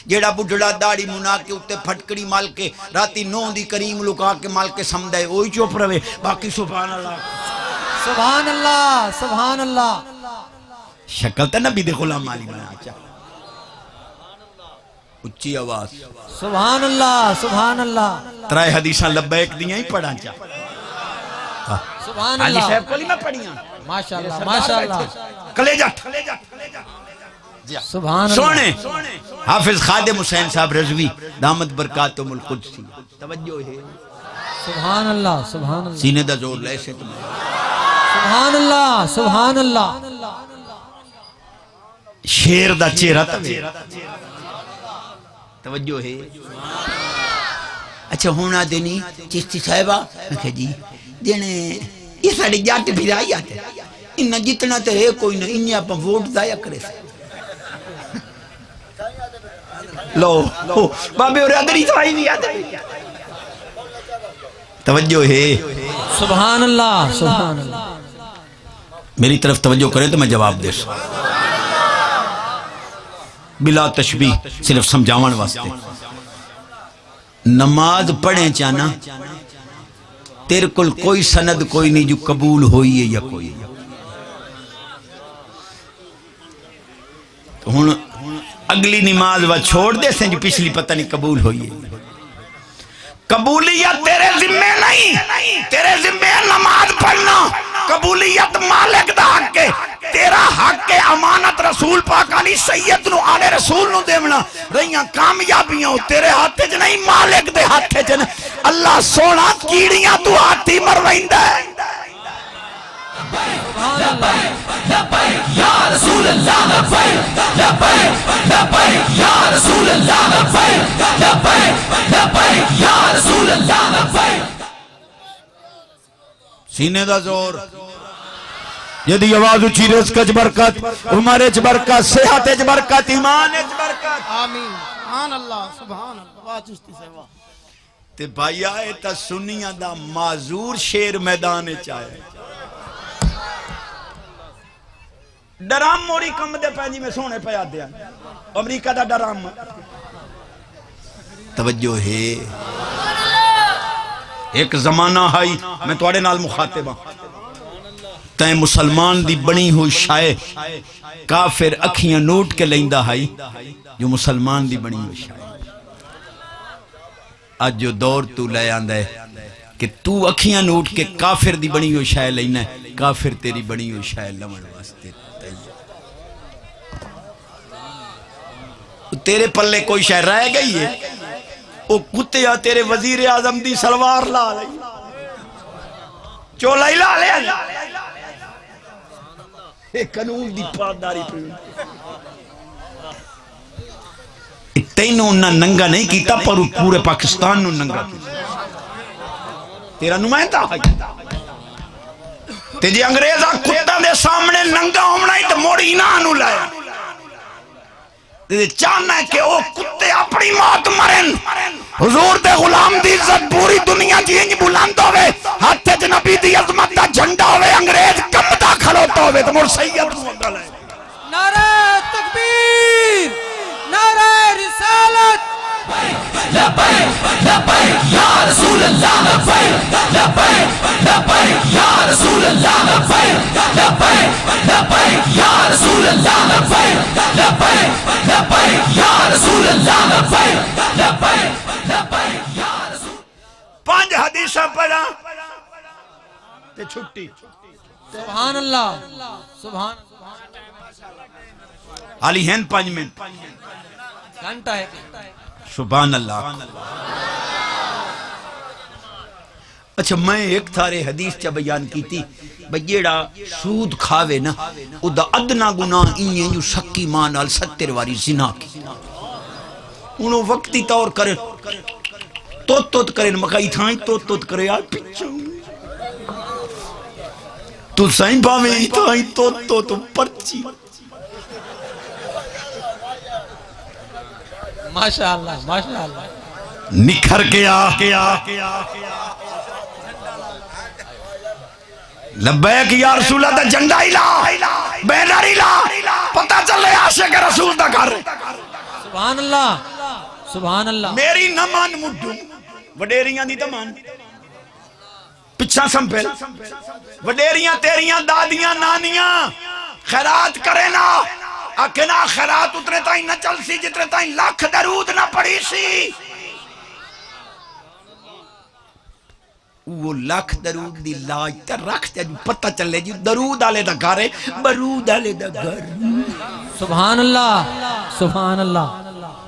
جیڑا بڑھڑا داڑی منا کے اتے پھٹکڑی مال کے راتی 9 دی کریم لکا کے مال کے سمدھائے وہی چپ رہے باقی سبحان اللہ سبحان اللہ سبحان اللہ۔ شکل تے نبی دے غلام علی بنا چا اچھی آواز سبحان اللہ سبحان اللہ۔ ترائے حدیثاں لبیک دیاں ہی پڑھا چا سبحان علی اللہ صاحب کو لی میں پڑھیاں ماشاءاللہ ماشاءاللہ۔ کلیجہ سبحان اللہ۔ سونے حافظ خادم حسین صاحب رضوی دامت برکاتم القدسی توجہ ہے سبحان اللہ سبحان اللہ سینے دا زور لے سے تمہیں سبحان اللہ سبحان اللہ۔ شیر دا چہرہ توجہ ہے۔ اچھا ہونا دینی چشتی صاحبہ میں کہا جی دینے یہ ساڑی جاٹ بھی آئی آتے انہا جتنا تو ہے کوئی نہ انہا پا ووٹ ضائع کرے سے لو بابے اور ادری تو آئی بھی آتے توجہ ہے سبحان اللہ سبحان اللہ۔ میری طرف توجہ کریں تو میں جواب دے سو بلا تشبیح صرف سمجھاون واسطے نماز پڑھیں چانا تیرے کل کوئی سند کوئی نہیں جو قبول ہوئی ہے یا کوئی ہون اگلی نماز وہ چھوڑ دے سیں جو پچھلی پتہ نہیں قبول ہوئی ہے قبولیت تیرے ذمہ نہیں، تیرے ذمہ نماز پڑھنا، قبولیت مالک دا حق ہے، تیرا حق ہے امانت رسول پاک علی سید نو آلے رسول نو دیونا، رہیاں کامیابیاں ہو تیرے ہاتھے جو نہیں مالک دے ہاتھے جو نہیں۔ اللہ سونا کیڑیاں تو ہاتھی مروائندہ ہے۔ یا رسول اللہ لبیک لبیک لبیک یا رسول اللہ لبیک لبیک لبیک یا رسول اللہ لبیک۔ سینے دا زور یدی آواز اچھی رزق اچ برکت عمر اچ برکت صحت اچ برکت ایمان اچ برکت آمین سبحان اللہ سبحان اللہ واہ چشتی سے واہ۔ تے بھائی آئے تا سنیاں دا معذور شیر میدان چاہے ڈرام موری کم دے پینجی میں سونے پہ آدھے ہیں امریکہ دا ڈرام توجہ ہے ایک زمانہ ہائی میں توڑے نال مخاطبہ تائیں مسلمان دی بنی ہوئی شائع کافر اکھیاں نوٹ کے لیندہ ہائی جو مسلمان دی بنی ہوئی شائع آج جو دور تو لے آندہ ہے کہ تو اکھیاں نوٹ کے کافر دی بنی ہوئی شائع لینا ہے کافر تیری بنی ہوئی شائع لمن واسطے تیرے پلے کوئی شے رہ گئی ہے او کتیا تیرے وزیر اعظم دی سلوار لا لئی چولا ہی لا لے ایک قانون دی پاسداری تینوں انہاں ننگا نہیں کیتا پر پورے پاکستان نو ننگا کیتا تیرا نمائندہ تے جی انگریزاں کتاں دے سامنے ننگا ہونا ہی تے موڑی نہ نو لایا تے چاہنا ہے کہ وہ کتے اپنی موت مرن حضور دے غلام دی عزت پوری دنیا جی انج بلند ہوئے ہاتھ تے نبی دی عظمت دا جھنڈا ہوئے انگریز کمدا کھلوتا ہوئے تے مر سید نو اگل ہے نعرہ تکبیر، نعرہ رسالت، لبیک لبیک یا رسول اللہ، لبیک لبیک لبیک یا رسول اللہ، لبیک لبیک لبیک یا رسول اللہ، لبیک لبیک لبیک یا رسول اللہ، لبیک لبیک لبیک یا رسول۔ 5 حدیثاں پڑھا تے چھٹی سبحان اللہ، سبحان علی ہین 5 منٹ گھنٹہ ہے۔ سبحان اللہ۔ اچھا میں ایک تھارے حدیث چا بیان کی تھی بجیڑا سود کھاوے نا او دا ادنا گناہ انہیں جو سکی مانال 70 واری زنا کی انہوں وقتی طور کرے توت کرے مکائی تھائیں توت کرے آج پچھو تو سائیں باویں ہی تھائیں توت پرچی ماشاءاللہ ماشاءاللہ نکھر کے آ لبیک یا رسول اللہ دا جنڈا ہی لا بینر ہی لا پتہ چلے عاشق رسول دا کر سبحان اللہ سبحان اللہ۔ میری نہ مان مڈو وڈیریاں دی تمان پچھا سمپل وڈیریاں تیریاں دادیاں نانیاں خیرات کرے نا اکنا خیرات اتنے تائیں نہ چل سی جتنے تائیں لاکھ درود نہ پڑی سی وہ لاکھ درود دی لاج تر رکھ تے جو پتہ چلے جو درود آلے دا گھارے برود آلے دا گھر۔ سبحان اللہ سبحان اللہ۔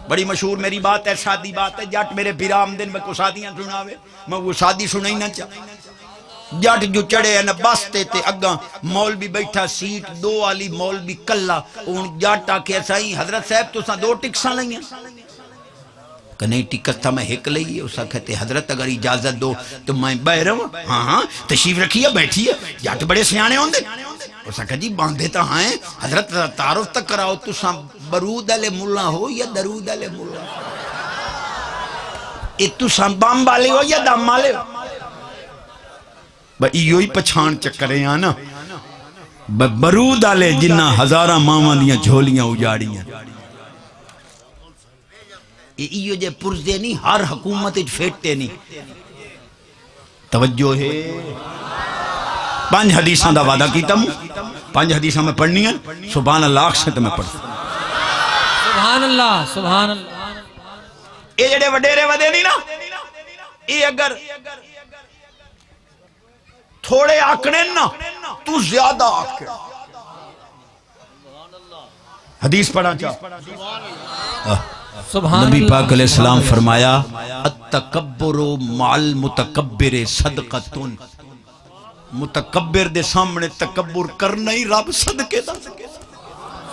بڑی مشہور میری بات ہے، شادی بات ہے، جٹ میرے پیرام دن میں کو شادیاں سناوے میں وہ شادی سنائی نہ چاہ جٹ جو چڑے ہیں بستے تے اگاں مولوی بیٹھا سیٹ 2 والی مولوی کلا ان جٹ آکے سائیں حضرت صاحب تو ساں 2 ٹکساں لئیں کہ نہیں ٹکس تھا میں ہک لئیے اسا کہتے حضرت اگر اجازت دو تو میں بہر ہوں ہاں تشریف رکھیے بیٹھیے جٹ بڑے سیانے ہوں دے اسا کہا جی باندھے تا ہائیں حضرت تعارف تک کراؤ تو ساں برود علی ملا ہو یا درود علی ملا اے تو ساں بام والے ہو یا دام والے ہو ایو ہی پچھان چکرے آنا برود آلے جنہ ہزارہ ماما دیاں جھولیاں اجاڑیاں ایو جے پرزے نہیں ہر حکومت فیٹے نہیں توجہ ہے 5 حدیثاں دا وعدہ کیتا ہوں 5 حدیثاں میں پڑھنی ہیں سبحان اللہ سے تو میں پڑھ سبحان اللہ سبحان اللہ۔ اے جڑے وڈیرے ودے نہیں نا اے اگر تھوڑے آکڑیں نا تو زیادہ آکڑ حدیث پڑھا چاہ نبی پاک علیہ السلام فرمایا التکبر مع المتکبر صدقتن متکبر دے سامنے تکبر کرنا ہی رب صدقے دا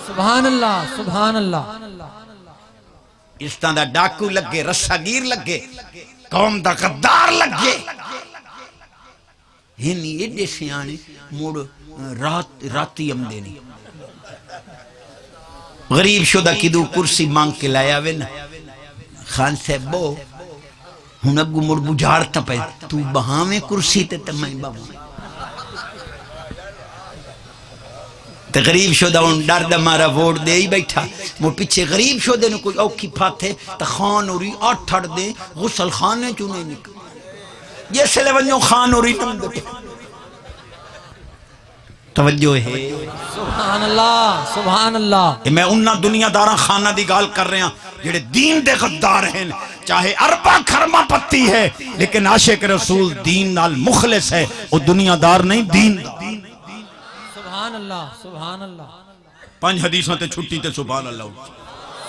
سبحان اللہ سبحان اللہ۔ اس طرح دا ڈاکو لگے رسا گیر لگے قوم دا غدار لگے ہنی ایڈے سیانے موڑ راتی ہم دینی غریب شدہ کی دو کرسی مانگ کے لایا وے نا خان صاحب بو ہن اگو مڑ بجھارتا پہ تو بہاویں کرسی تے تمہیں بہاویں تے غریب شدہ ان ڈرد مارا ووٹ دے ہی بیٹھا مو پیچھے غریب شدہ نے کوئی اوکھی پھاتے تا خان اوری 8 دے غسل خانے چونے نکل یہ سلے ونجو خان اوری نم دے توجہ ہے سبحان اللہ سبحان اللہ۔ میں انہا دنیا دارا خانہ دی گال کر رہے ہیں جڑے دین دے غدار ہیں چاہے اربا خرما پتی ہے لیکن عاشق رسول دین نال مخلص ہے وہ دنیا دار نہیں دین سبحان اللہ سبحان اللہ۔ 5 حدیثوں تے چھٹی تے سبحان اللہ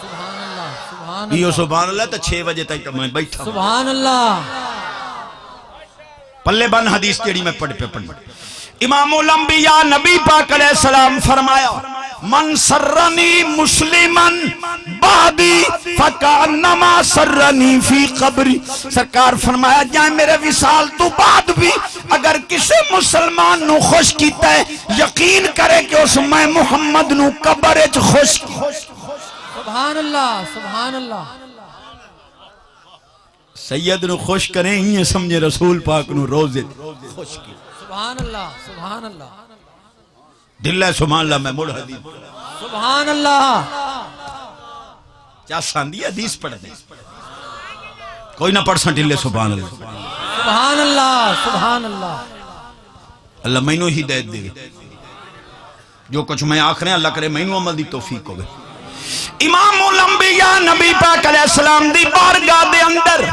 سبحان اللہ سبحان یہ سبحان اللہ تے 6 بجے تک میں بیٹھا سبحان اللہ۔ پلے بن حدیث تیری میں پڑھ امام الانبیاء نبی پاک علیہ السلام فرمایا من سرنی مسلمن بعدی فکانما سرنی فی قبری سرکار فرمایا جائیں میرے وصال تو بعد بھی اگر کسی مسلمان نو خوش کیتا ہے یقین کرے کہ اس میں محمد نو قبر وچ خوش سبحان اللہ سبحان اللہ سید نو خوش کریں یہ سمجھے رسول پاک نو روزے خوش کی سبحان اللہ سبحان اللہ دل ہے سبحان اللہ میں مڑ حدیث سبحان اللہ کیا ساندھی حدیث پڑھ دیں کوئی نہ پڑھ سن دل سبحان اللہ سبحان اللہ سبحان اللہ اللہ میں نو ہدایت دے جو کچھ میں آخر ہیں اللہ کرے میں نو عمل دی توفیق ہوگے امام الانبیاء نبی پاک علیہ السلام دی بارگاہ دے اندر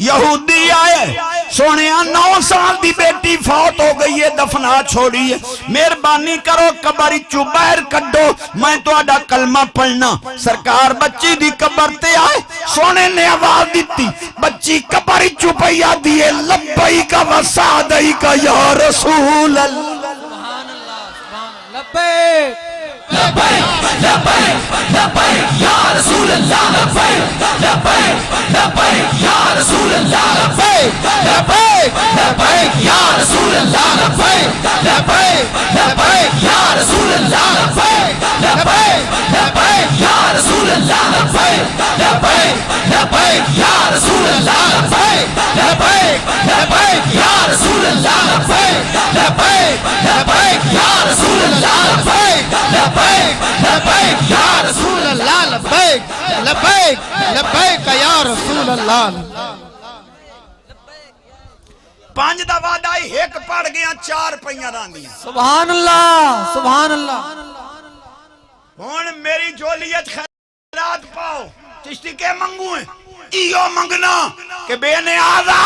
یہودی آئے سونے 9 سال دی بیٹی فوت ہو گئی ہے دفنا چھوڑی ہے مہربانی کرو قبر چو باہر کڈو میں تو آڈا کلمہ پڑھنا سرکار بچی دی قبر تے آئے سونے نے آواز دیتی بچی قبر چو پیا دیئے لبیک و سعدیک یا رسول اللہ سبحان اللہ سبحان لبیک لبیک لبیک لبیک یا رسول اللہ لبیک لبیک لبیک یا رسول اللہ لبیک لبیک لبیک یا رسول اللہ لبیک لبیک لبیک یا رسول اللہ لبیک لبیک لبیک یا رسول اللہ لبیک لبیک لبیک یا رسول اللہ لبیک لبیک لبیک یا رسول اللہ لبیک لبیک لبیک یا رسول اللہ لبیک لبیک لبیک یا رسول اللہ لبیک لبیک لبیک یا رسول اللہ 5 دا وعدہ ایک پڑھ گیا 4 پہیاں راندیاں سبحان اللہ سبحان اللہ ہون میری جولیت خیرات پاؤ چشتی کے منگو ہیں ایو منگنا کہ بے نیازا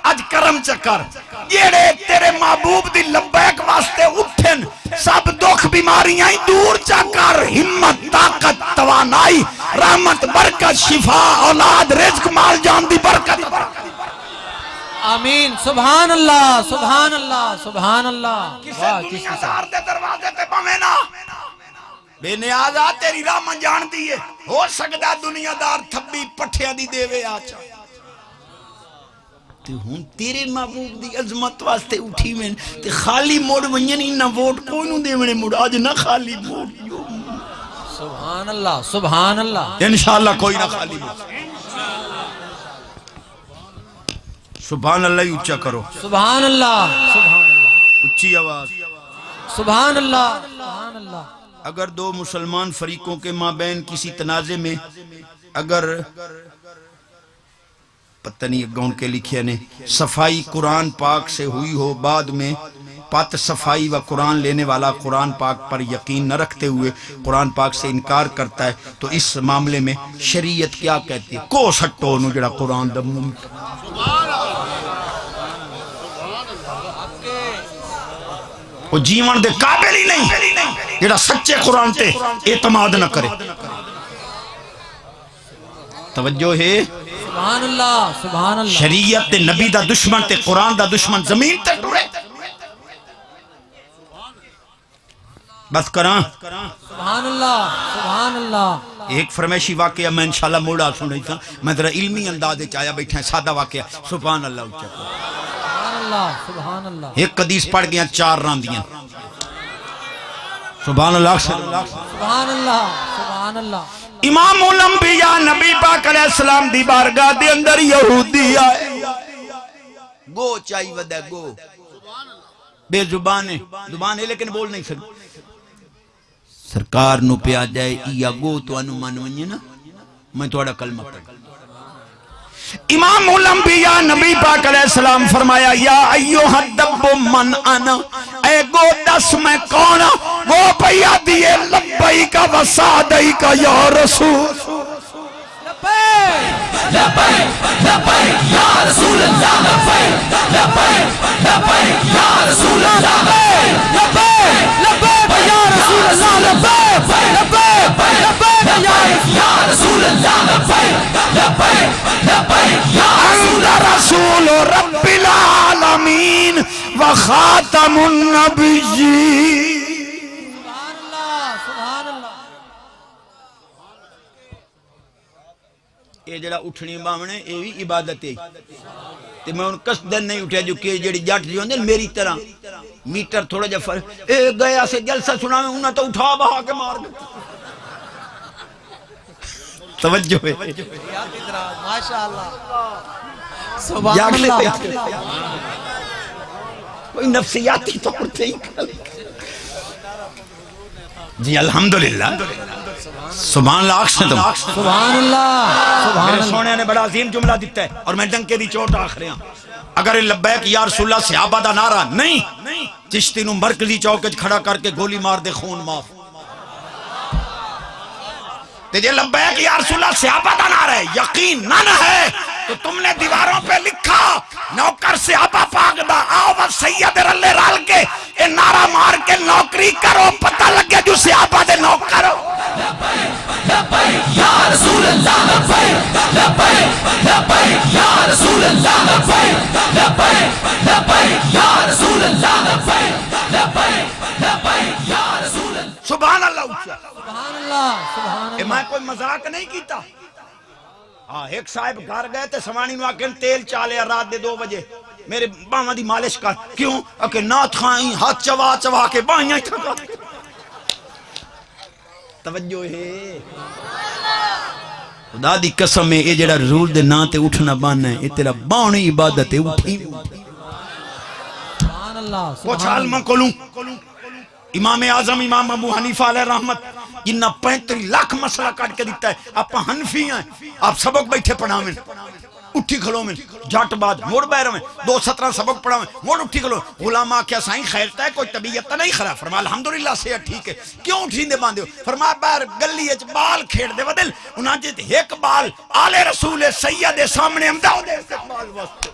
اج کرم چکر جیڑے تیرے محبوب دی لبیک واسطے اٹھن سب دکھ بیماریاں دور چکر ہمت طاقت توانائی رحمت برکت شفا اولاد رزق مال جان دی برکت آمین سبحان اللہ سبحان اللہ سبحان اللہ کسے دنیا دار دے دروازے تے پاوینا بے نیازا تیری راہ جان دیئے ہو سکتا دنیا دار تھبی پٹھیاں دی دیوے آچا تے ہون تیرے محبوب دی عظمت واسطے اٹھی میں تے خالی موڑ ونین ہی نہ ووٹ کوئی نو دے میں موڑ آج نہ خالی موڑ سبحان اللہ سبحان اللہ انشاءاللہ کوئی نہ خالی موڑ سبحان اللہ ہی اچھا کرو سبحان اللہ سبحان اللہ اچھی آواز سبحان اللہ سبحان اللہ اگر 2 مسلمان فریقوں کے مابین کسی تنازع میں اگر پتہ نہیں گون کے لکھے نے صفائی قرآن پاک سے ہوئی ہو بعد میں پت صفائی و قرآن لینے والا قرآن پاک پر یقین نہ رکھتے ہوئے قرآن پاک سے انکار کرتا ہے تو اس معاملے میں شریعت کیا کہتی ہے کو سٹو نو جڑا قرآن دا منہ وہ جیون دے قابل ہی نہیں جڑا سچے قرآن تے اعتماد نہ کرے توجہ ہے سبحان اللہ سبحان اللہ شریعت تے نبی دا دشمن تے قرآن دا دشمن زمین تے ٹرے بس کراں سبحان اللہ سبحان اللہ ایک فرمیشی واقعہ میں انشاءاللہ موڑا سن رہی تھا میں ذرا علمی انداز چاہیا بیٹھا ہے سادہ واقعہ سبحان اللہ اچھا سبحان اللہ سبحان اللہ ایک حدیث پڑھ گیا 4 راندیاں سبحان اللہ سبحان اللہ سبحان اللہ امام الانبیاء نبی پاک علیہ السلام دی بارگاہ دے اندر یہودی آئے گو چاہی ودہ گو بے زبان ہے لیکن بول نہیں سکتے سرکار نو پہ آ جائے یا گو تو انو مان ونجے نا میں توڑا کلمہ پڑھ امام الانبیاء نبی پاک علیہ السلام فرمایا یا ایوہ الدب من انا اے گو دس میں کونا گو پیا دیئے لبیک و سعدیک یا رسول لبیک لبیک یا رسول اللہ لبیک لبیک لبیک یا رسول اللہ لبیک لبیک یا رسول اللہ لبیک لبیک لبیک یا رسول اللہ لبیک لبیک لبیک یا رسول رب العالمین و خاتم النبیین سبحان اللہ سبحان اللہ یہ جڑا اٹھنی باونے یہ بھی عبادت ہے تے میں ان قصدن نہیں اٹھیا جو کہ جڑی جٹ جو اندر میری طرح میٹر تھوڑا جا فرق گیا سے جلسہ سنا میں انہیں تو اٹھا بہا کے مار دے توجہ ہے ماشاءاللہ سبحان اللہ کوئی نفسیاتی طور سے ہی جی الحمدللہ سبحان اللہ آخر تم سبحان اللہ سبحان میرے اللہ سونے نے بڑا عظیم جملہ دیتا ہے اور میں ڈنکے دی چوٹ آخ رہا ہوں اگر لبیک یا رسول اللہ صحابہ دا نعرہ نہیں چشتی نو مرکزی چوکے کھڑا کر کے گولی مار دے خون معاف تجھے لبیک یا رسول اللہ صحابہ دا نعرہ ہے یقین نہ ہے تو تم نے دیواروں پہ لکھا نوکر صحابہ پاک دا آؤ بس سید رلے رال کے اے نعرہ مار کے نوکری کرو پتہ لگے جو صحابہ دے نوکر ہو لبیک یا رسول اللہ لبیک لبیک لبیک یا رسول اللہ لبیک لبیک لبیک یا رسول اللہ لبیک لبیک لبیک یا رسول اللہ سبحان اللہ اچھا سبحان اللہ سبحان اللہ میں کوئی مذاق نہیں کیتا ہاں ایک صاحب گھر گئے تے سوانی نو آکے تیل چالے رات دے 2 بجے میرے باہاں دی مالش کر کیوں کہ نات خائیں ہاتھ چوا چوا کے باہیاں تھکا توجہ ہے خدا دی قسم ہے یہ جڑا رسول دے نا تے اٹھنا بانا ہے یہ تیرا باؤنی عبادت ہے اٹھی سبحان اللہ کچھ عالمہ کولوں امام اعظم امام ابو حنیفہ علیہ رحمت جنہ 35 لاکھ مسئلہ کاٹ کے دیتا ہے آپ حنفی ہیں آپ سبق بیٹھے پڑھا میں اٹھی کھلو میں جھٹ بعد موڑ بیرہ میں 2-17 سبق پڑھا میں موڑ اٹھی کھلو غلامہ کیا سائیں خیرتا ہے کوئی طبیعت نہیں خراب فرما الحمدللہ سے ٹھیک ہے کیوں اٹھیں دے باندھے ہو فرما بیر گلی اچ بال کھیڑ دے ودل انہاں جت ایک بال آل رسول سید سامنے امداؤ دے استقبال وقت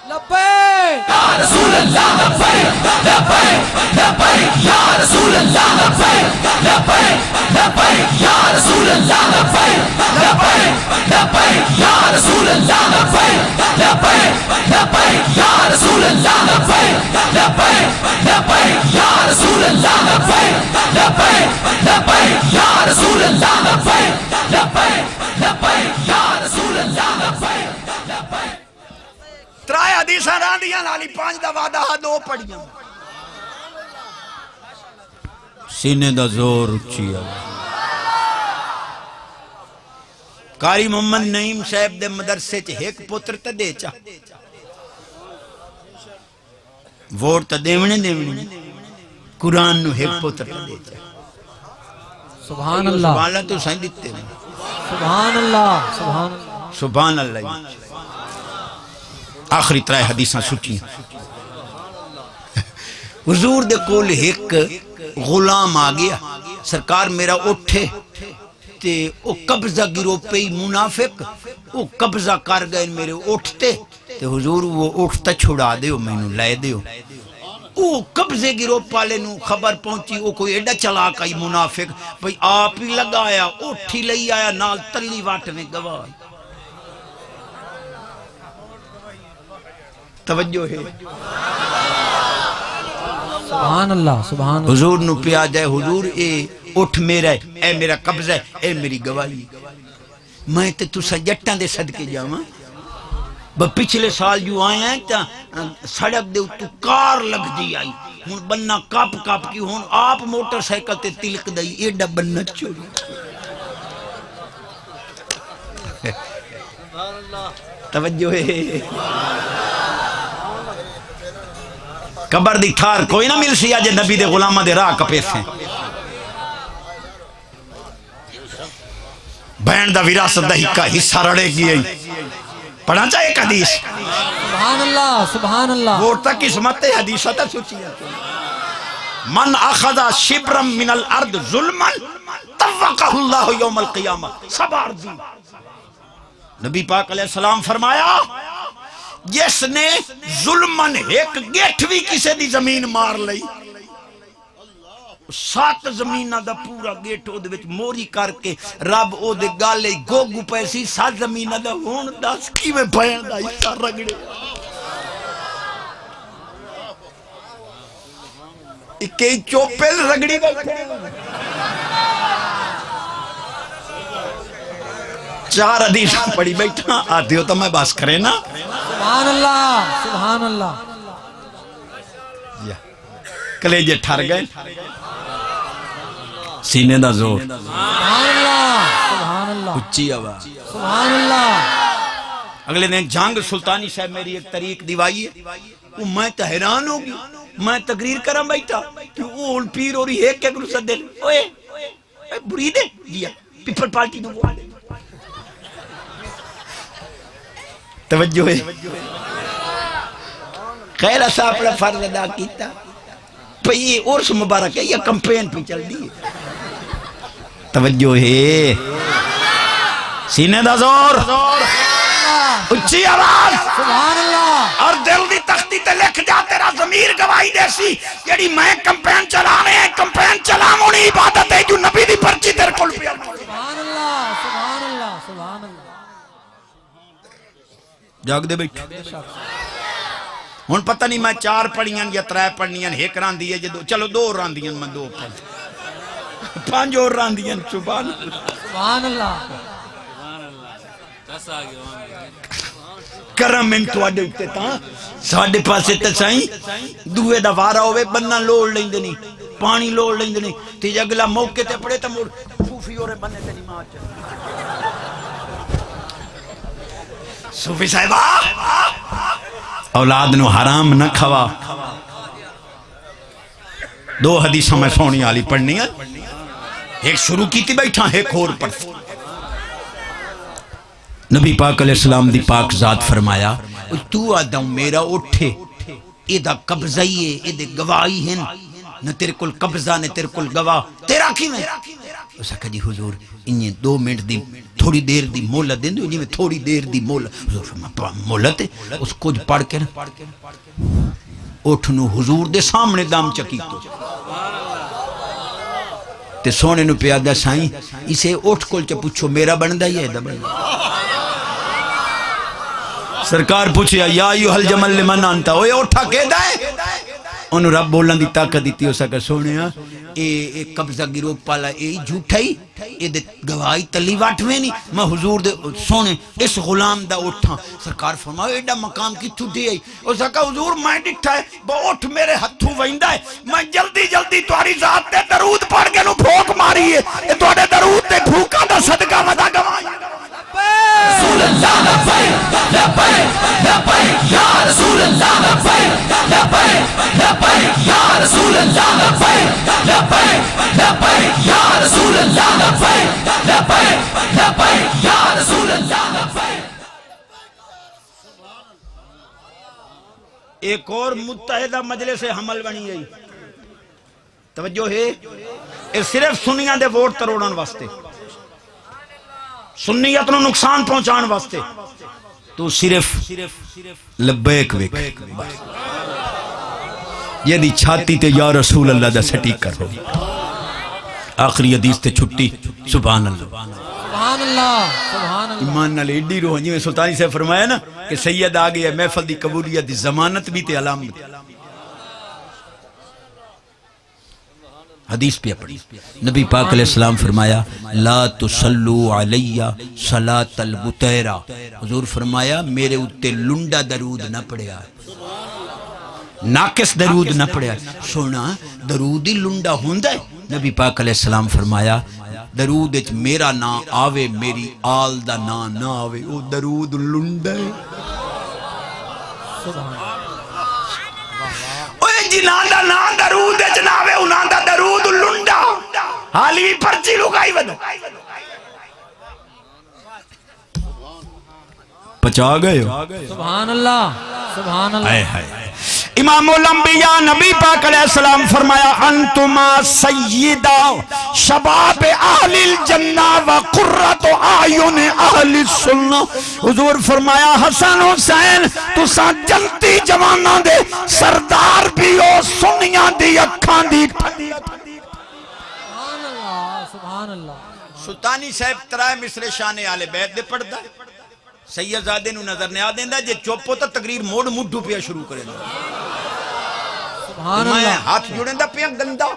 لبیک یا رسول اللہ لبیک لبیک لبیک یا رسول اللہ لبیک لبیک لبیک یا رسول اللہ لبیک لبیک لبیک یا رسول اللہ لبیک لبیک لبیک یا رسول اللہ لبیک لبیک لبیک یا رسول اللہ لبیک لبیک لبیک یا رسول اللہ لبیک لبیک لبیک یا رسول اللہ لبیک لبیک ترائے حدیثاں راندیاں نالی 5 دا وعدہ 2 پڑھیاں سینے دا زور اچھی ہے قاری محمد نعیم صاحب دے مدرسے چ ایک پتر تے دے چا ووٹ تے دیونے قرآن نو ایک پتر تے دے چا سبحان اللہ سبحان اللہ تو سائیں دیتے ہیں سبحان اللہ سبحان اللہ سبحان اللہ آخری ترائے حدیثاں سچی حضور دے کول ایک غلام آ گیا سرکار میرا اٹھے تے او قبضہ گرو پئی منافق او قبضہ کر گئے میرے اٹھتے تے حضور وہ اٹھتا چھڑا دیو میں نو لے دیو او قبضے گرو پالے نو خبر پہنچی او کوئی ایڈا چلاک آئی منافق بھئی آپ ہی لگایا اٹھی لئی آیا نال تلی واٹ میں گواہ توجہ ہے سبحان اللہ سبحان اللہ حضور نو پیا جائے حضور اے اٹھ میرا ہے اے میرا قبضہ ہے اے میری گواہی میں تے تسا جٹاں دے صدقے جاواں پچھلے سال جو آئے ہیں تا سڑک دے تو کار لگ دی آئی ہن بننا کاپ کاپ کی ہن آپ موٹر سائیکل تے تلک دئی ایڈا بننا چوری توجہ ہے قبر دی ٹھار کوئی نہ مل سی آج نبی دے غلامہ دے راہ کپے سے بہن دا وراثت دا حصہ رڑے گی پڑھا چاہے ایک حدیث سبحان اللہ سبحان اللہ وہ تک قسمت حدیثہ تا سوچی ہے من اخذ شبرا من الارض ظلما طوقہ اللہ یوم القیامہ سبار دی نبی پاک علیہ السلام فرمایا جس نے ظلمن ایک گیٹھ بھی کسے دی زمین مار لئی 7 زمینہ دا پورا گیٹ او دے وچ موری کر کے رب او دے گالے گوگو پیسی 7 زمینہ دا ہون 10 کی میں بھین دا حصہ رگڑے اکے چوپل رگڑی بیٹھے 4 حدیث پڑھی بیٹھا آدھی ہو تو میں باس کرے نا سبحان اللہ سبحان اللہ کلیجے ٹھر گئے سینے دا زور سبحان اللہ سبحان اللہ اچھی آواز سبحان اللہ اگلے دن جنگ سلطانی صاحب میری ایک طریق دیوائی ہے وہ میں تو حیران ہوگی میں تقریر کرم بیٹھا کہ وہ ان پیر اور ایک ایک رسد دل اوئے بری دے جیا پیپل پارٹی دو توجہ ہے خیر ایسا اپنا فرض ادا کیتا پہ یہ عرس مبارک ہے یہ کمپین پہ چل دی توجہ ہے سینے دا زور اچھی آواز سبحان اللہ اور دل دی تختی تے لکھ جا تیرا ضمیر گواہی دیسی جڑی میں کمپین چلانے ہیں کمپین چلامونی عبادت ہے جو نبی دی پرچی تیرے کول پیا سبحان اللہ سبحان اللہ سبحان اللہ جاگ دے بیٹھ ہن پتہ نہیں میں 4 پڑھیاں یا 3 پڑھنیاں ایک راندی ہے جے چلو 2 راندیاں میں 2 پڑھ 5 اور راندیاں سبحان اللہ سبحان اللہ کرم ان تو آڈے اٹھتے تاں ساڑھے پاسے تے سائیں دوے دا وارا ہوئے بننا لوڑ لیں دنی پانی لوڑ لیں دنی تیج اگلا موقع تے پڑے تا موڑ صوفی اور بننے تے نہیں ماں چاہے صوفی صاحبہ اولاد نو حرام نہ کھوا 2 حدیثوں میں سونی آلی پڑھنی ہے ایک شروع کی تھی بیٹھا ایک اور پڑھ نبی پاک علیہ السلام دی پاک ذات فرمایا تو آدم میرا اٹھے اے دا قبضہ ہی ہے اے دے گواہی ہیں نہ تیرے کل قبضہ نہ تیرے کل گواہ تیرا کی میں اسا کہا جی حضور انہیں 2 منٹ دی تھوڑی دیر دی مولت دیں دو انہیں تھوڑی دیر دی مولت حضور فرمایا مولت ہے اس کو پڑھ کے نا اٹھنو حضور دے سامنے دام چکی تو تے سونے نو پیادہ سائیں اسے اٹھ کل چا پوچھو میرا بندہ ہی ہے دا بندہ سرکار پوچھیا یا ایوہ الجمل لمن آنتا ہوئے اٹھا کے دائے انہوں رب بولن دی طاقت دیتی ہو سکا سونے اے قبضہ گروہ پالا اے جھوٹائی اے دے گواہی تلی واٹویں نہیں میں حضور دے سونے اس غلام دا اٹھا سرکار فرماؤ ایڈا مقام کی تھوٹی آئی اور سکا حضور میں ڈٹھا ہے با اٹھ میرے ہتھوں ویندہ ہے میں جلدی جلدی تواری ذات دے درود پڑھ کے نو بھوک ماری ہے اے توڑے درود دے بھوکا دا صدقہ ودا گواہی رسول اللہ لبیک لبیک لبیک یا رسول اللہ لبیک لبیک لبیک یا رسول اللہ لبیک لبیک لبیک یا رسول اللہ لبیک لبیک لبیک یا رسول اللہ لبیک ایک اور متحدہ مجلس حمل بنی گئی توجہ ہے یہ صرف سنیاں دے ووٹ تروڑن واسطے سنیت نو نقصان پہنچان واسطے تو صرف لبیک ویک یہ دی چھاتی تے یا رسول اللہ دا سٹیک کر ہو آخری حدیث تے چھٹی سبحان اللہ سبحان اللہ سبحان اللہ ایمان نال ایڈی روح جی میں سلطانی سے فرمایا نا کہ سید آگے ہے محفل دی قبولیت دی ضمانت بھی تے علامت حدیث پہ پڑھی نبی پاک علیہ السلام فرمایا لا تسلو علیہ صلاة البتیرہ حضور فرمایا میرے اتے لنڈا درود نہ پڑھیا ناقص درود نہ پڑھیا سونا درودی لنڈا ہوندہ ہے نبی پاک علیہ السلام فرمایا درود اچ میرا نا آوے میری آل دا نا نہ آوے او درود لنڈا ہے اوہ جنان دا نا درود اچ ناوے انہاں دا درود لنڈا حالی بھی پرچی لگائی ودو پچا گئے ہو سبحان اللہ سبحان اللہ امام الانبیاء نبی پاک علیہ السلام فرمایا انتما سیدہ شباب اہل الجنہ و قررت آیون اہل السنہ حضور فرمایا حسن حسین تو سا جنتی جوانہ دے سردار بھی ہو سنیاں دی اکھاں دی سبحان اللہ سبحان اللہ سلطانی صاحب ترائے مصر شان آل بیت دے پڑھ دا سید زادے نو نظر نہیں آ دیندہ جے چوپو تا تقریر موڑ مڈھو پیا شروع کرے دا سبحان میں اللہ ہاتھ جوڑیں دا پیا گندہ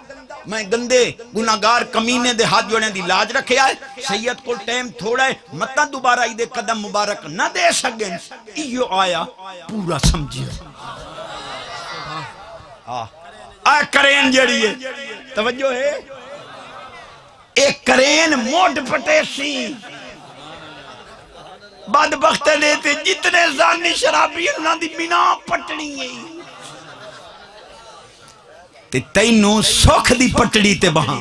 میں گندے گناہگار کمینے دے ہاتھ جوڑیں دی لاج رکھے آئے سید کو ٹیم تھوڑا ہے مطا دوبارہ ہی دے قدم مبارک نہ دے سکیں ایو آیا پورا سمجھے کرین جڑی ہے توجہ ہے ایک کرین موٹ پٹے سی بدبخت لیتے جتنے زانی شرابی انہاں دی بنا پٹڑی ہے تے تینوں سوکھ دی پٹڑی تے بہاں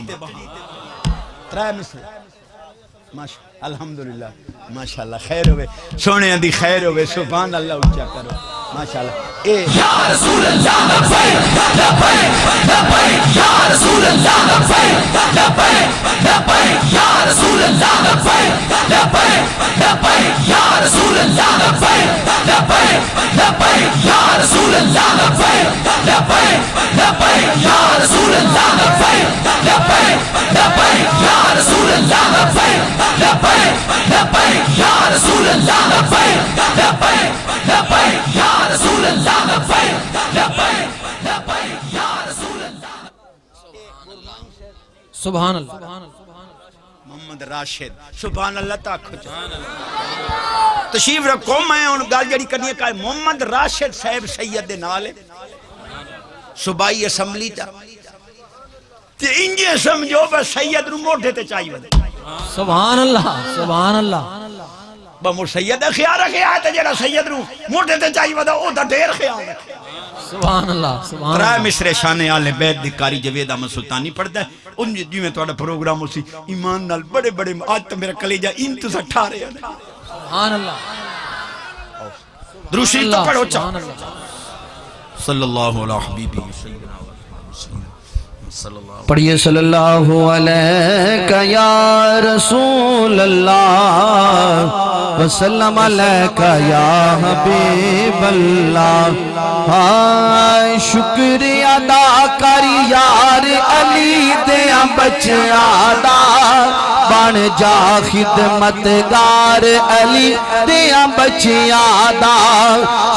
ترائے مصر الحمدللہ ماشاءاللہ خیر ہوئے سونے دی خیر ہوئے سبحان اللہ اچھا کرو ماشاءاللہ یا رسول اللہ لبیک لبیک لبیک یا رسول اللہ لبیک لبیک لبیک یا رسول اللہ لبیک لبیک لبیک یا رسول اللہ لبیک لبیک لبیک یا رسول اللہ لبیک لبیک لبیک یا رسول اللہ لبیک لبیک لبیک یا رسول اللہ لبیک لبیک لبیک یا رسول اللہ لبیک لبیک لبیک یا رسول اللہ لبیک لبیک لبیک یا رسول اللہ سبحان اللہ محمد راشد سبحان اللہ تاکھو تشریف رکھو میں ان گال جڑی کرنی ہے کہ محمد راشد صاحب سید دے نال صوبائی اسمبلی تا تے انجے سمجھو بس سید نو موٹے تے چاہیے ودے سبحان اللہ سبحان اللہ بمور سید دا خیال رکھے آئے جڑا سید نو موٹے تے چاہیے ودا او دا دیر خیال رکھے سبحان اللہ سبحان ترائے اللہ مصر شان آل بیت دی قاری جوید احمد سلطانی پڑھتا ہے ان جی میں توڑا پروگرام اسی ایمان نال بڑے بڑے آج تو میرا کلیجہ انتظار ٹھا رہے ہیں سبحان اللہ دروشی تو پڑھو چاہ سبحان اللہ صلی اللہ علیہ حبیبی صلی اللہ پڑھیے صلی اللہ علیہ یا رسول اللہ وسلم علیہ یا حبیب اللہ شکریہ ادا کر یار علی دیاں بچیاں دا بن جا خدمتگار علی دیاں بچیاں دا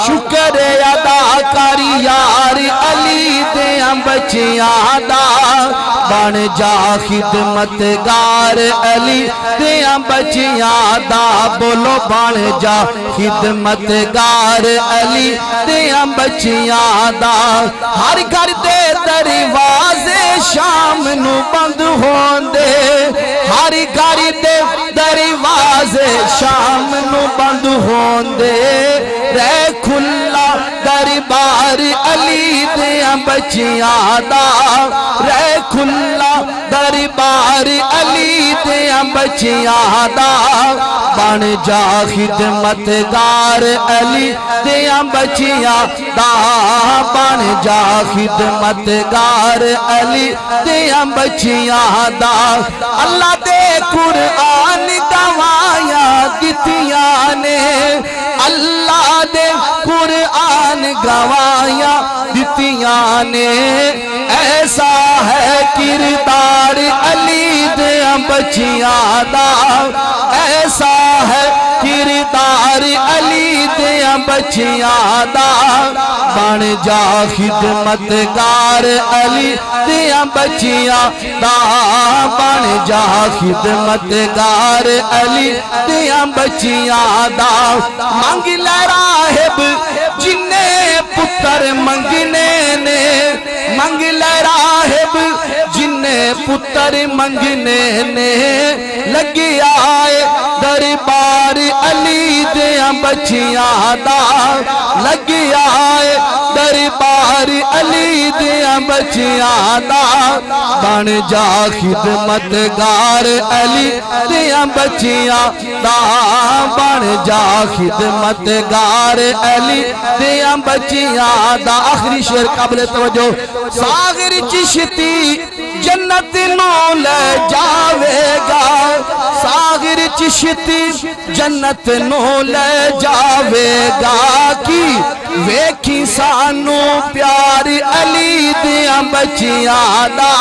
شکر ادا کر یار علی دیاں بچیاں دا بن جا خدمتگار علی دیاں بچیاں دا بولو بن جا خدمتگار علی دیاں بچیاں دا ہر گھر دے دروازے شام نو بند ہوندے ہر گھر دے دروازے شام نو بند ہوندے رہ کھلا دربار علی دیاں بچیاں دا رہ کھلا دربار علی دیاں بچیاں دا بن جا خدمتگار علی دیاں بچیاں دا بن جا خدمتگار علی دیاں بچیاں دا اللہ دے قرآن گوایا دتیاں نے اللہ دے قرآن گوایا دتیاں نے ایسا ہے کردار علی دیاں بچیاں دا ایسا ہے کردار علی دیاں بچیاں دا بن جا خدمتگار علی دیاں بچیاں دا بن جا خدمتگار علی دیاں بچیاں دا منگ لے راہب جنے پتر منگنے نے منگ لے راہب جنے پتر منگنے نے لگی آئے دربار علی دیاں بچیاں دا لگی آئے دربار علی دیاں بچیاں دا بن جا خدمتگار علی دیاں بچیاں دا بن جا خدمتگار علی دیاں بچیاں دا آخری شعر قابل توجہ ساغر چشتی جنت نو لے جاوے گا ساغر چشتی جنت نو لے جاوے گا کی ویکھی سانو پیار علی دیاں بچیاں دا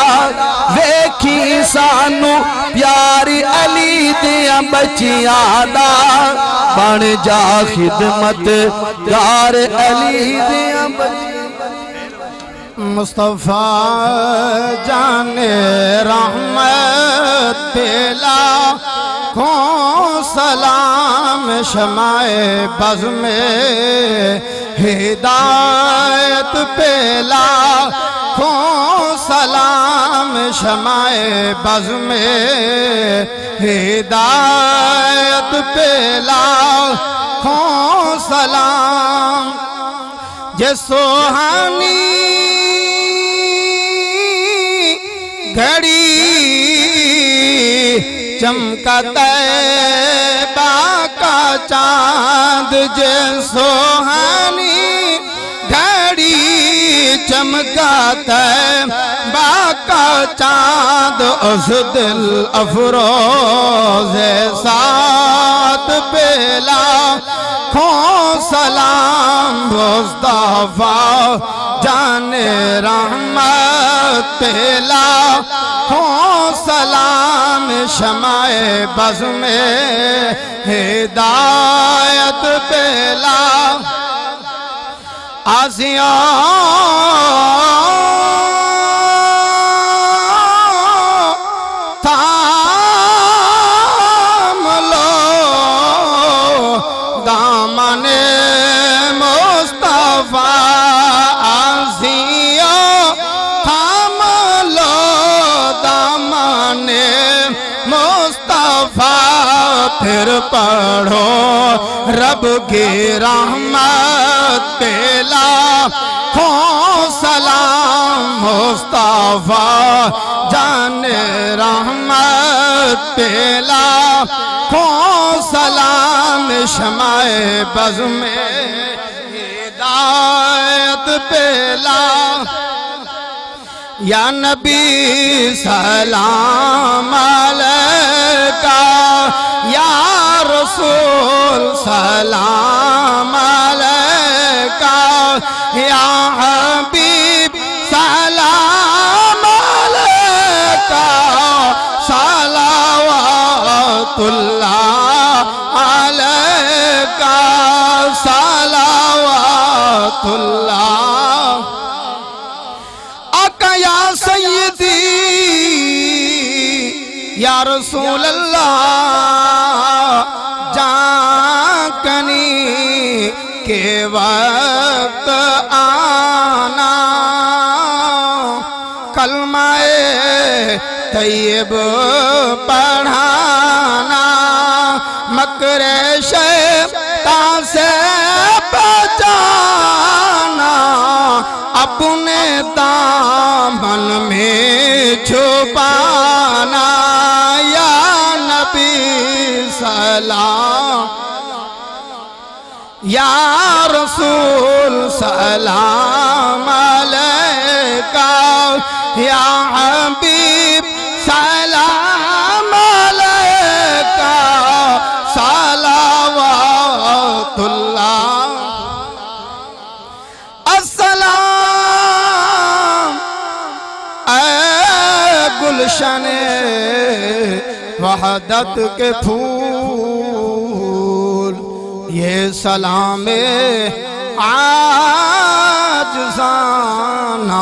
ویکھی سانو پیار علی دیاں بچیاں دا بن جا خدمتگار علی دیاں بچیاں مصطفیٰ جان رحمت پلا کون سلام شمع بز میں ہدایت پلا کون شمع بز میں ہدایت پہ لاکھوں سلام یہ سوہانی گھڑی چمکا طیبہ کا چاند یہ سوہانی گھڑی چمکا طیبہ کا چاند اس دل افروز ساتھ پہ لاکھوں سلام مصطفیٰ جان رحمت پہ لاکھوں سلام شمع بز میں ہدایت پہ آسیاں تھام لو دامن مصطفیٰ آسیاں تھام لو دامن مصطفیٰ پھر پڑھو رب کی رحمت پہ لاکھوں سلام مصطفیٰ جان رحمت پہ لاکھوں سلام شمع بز میں ہدایت پہ یا نبی سلام علیکہ یا رسول سلام علیکہ یا حبیب سلام علیکہ صلوات اللہ علیکہ صلوات اللہ آقا یا سیدی یا رسول اللہ جانکنی کے وقت آنا کلمہ طیب پڑھانا مکر شیطان سے بچانا اپنے دامن میں چھپانا یا نبی سلام یا رسول سلام علیکہ یا حبیب سلام علیکہ صلوات اللہ السلام اے گلشن وحدت کے پھول یہ سلام عاجزانہ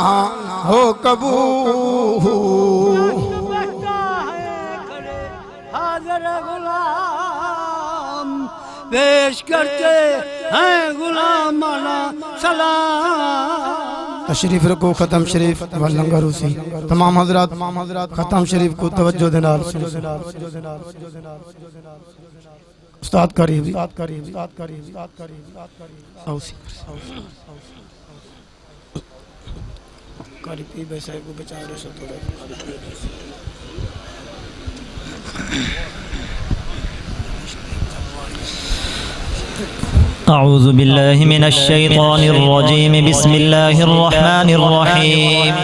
ہو قبول حاضر غلام پیش کرتے ہیں غلامانہ سلام تشریف رکو ختم شریف واللنگر اسی تمام حضرات ختم شریف کو توجہ دینا استاد قریب قریب بیسائے کو بچا رہے سو تو أعوذ بالله من الشيطان الرجيم بسم الله الرحمن الرحيم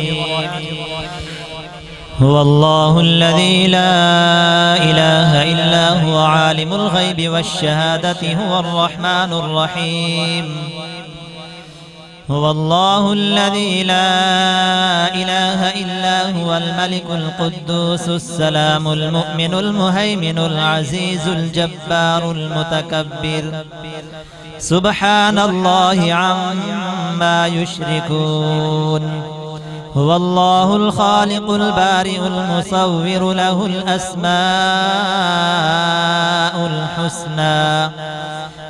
هو الله الذي لا إله إلا هو عالم الغيب والشهادة هو الرحمن الرحيم هو الله الذي لا إله إلا هو الملك القدوس السلام المؤمن المهيمن العزيز الجبار المتكبر سبحان الله عما يشركون هو الله الخالق البارئ المصور له الأسماء الحسنى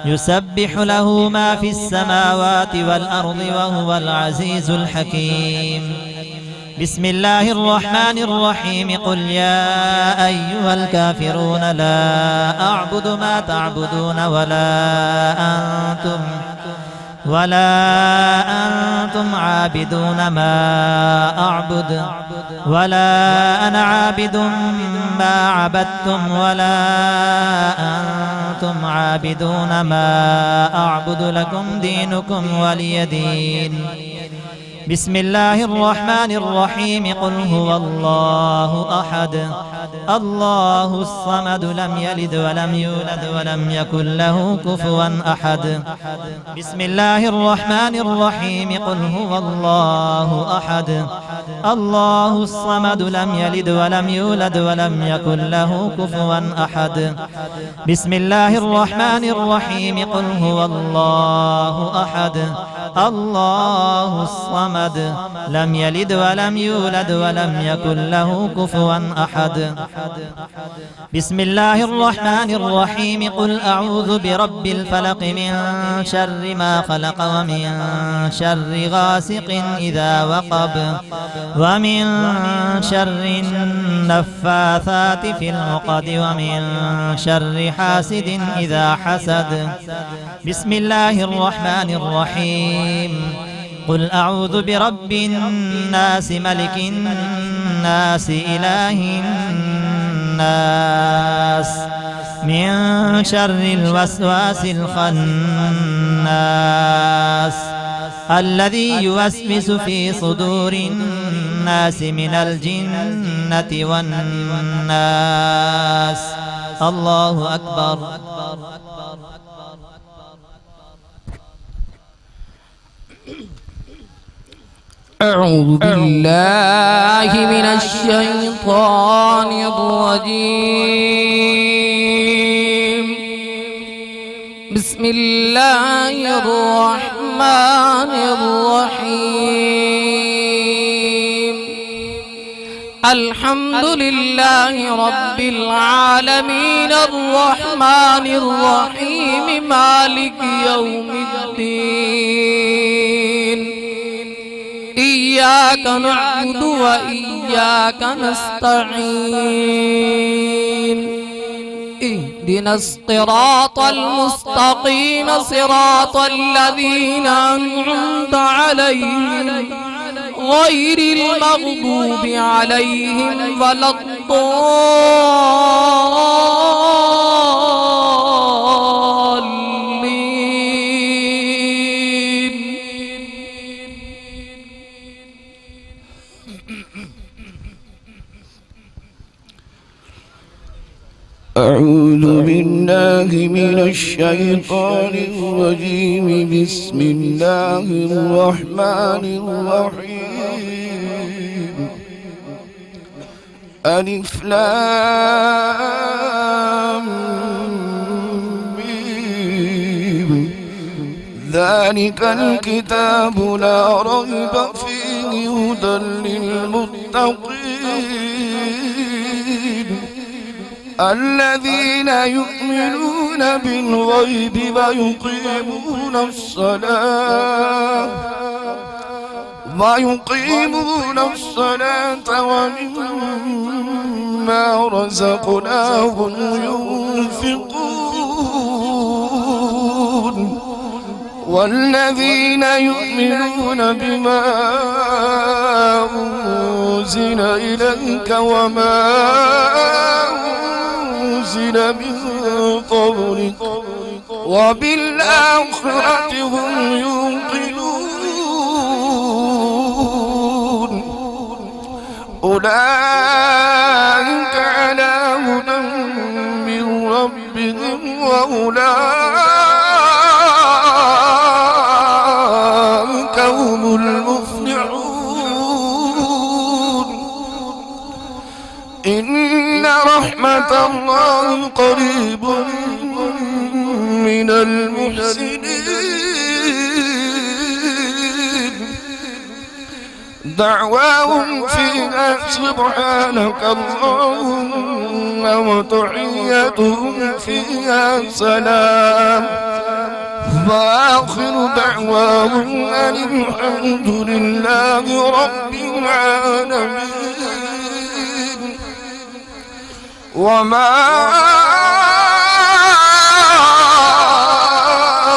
يسبح له ما في السماوات والأرض وهو العزيز الحكيم بسم الله الرحمن الرحيم قل يا أيها الكافرون لا أعبد ما تعبدون ولا أنتم عابدون ما أعبد ولا أنا عابد ما عبدتم ولا أنتم عابدون ما أعبد لكم دينكم ولي دين بسم الله الرحمن الرحيم قل هو الله أحد الله الصمد لم يلد ولم يولد ولم يكن له كفوا أحد بسم الله الرحمن الرحيم قل هو الله أحد الله الصمد لم يلد ولم يولد ولم يكن له كفوا أحد بسم الله الرحمن الرحيم قل هو الله أحد الله الصمد لم يلد ولم يولد ولم يكن له كفوا أحد بسم الله الرحمن الرحيم قل أعوذ برب الفلق من شر ما خلق ومن شر غاسق إذا وقب ومن شر النفاثات في العقد ومن شر حاسد إذا حسد بسم الله الرحمن الرحيم قل أعوذ برب الناس ملك الناس إله الناس من شر الوسواس الخناس الذي يوسوس في صدور الناس من الجنة والناس الله أكبر أعوذ بالله من الشيطان الرجيم بسم الله الرحمن الرحيم الحمد لله رب العالمين الرحمن الرحيم مالك يوم الدين إياك نعبد وإياك نستعين اهدنا الصراط المستقيم صراط الذين أنعمت عليهم غير المغضوب عليهم ولا الضالين أعوذ بالله من الشيطان الرجيم بسم الله الرحمن الرحيم ألف لام ميم ذلك الكتاب لا ريب فيه هدى للمتقين الذين يؤمنون بالغيب ويقيمون الصلاة ومما رزقناهم ينفقون والذين يؤمنون بما أنزل إليك وما أنزل من قبلك وبالآخرة هم يوقنون أولئك على هدى من ربهم وأولئك هم المفلحون إن رحمة الله قريب من المحسنين دعواهم فيها سبحانك اللهم وتحيتهم فيها سلام وآخر دعواهم أن الحمد لله رب العالمين وما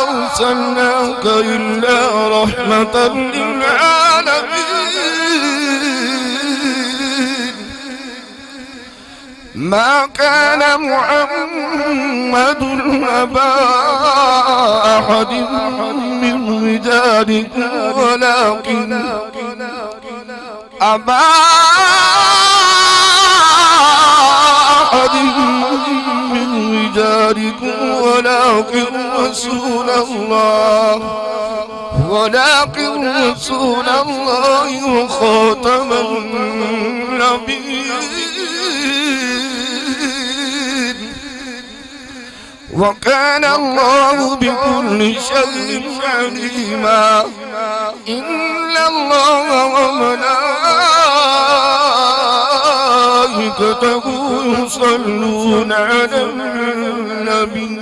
أرسلناك إلا رحمة للعالمين ما كان محمد أبا أحد من رجالكم ولكن أبا أحد من رجالكم ولكن رسول الله وخاتم النبيين وكان الله بكل شيء عليما إن الله وملائكته يصلون على النبي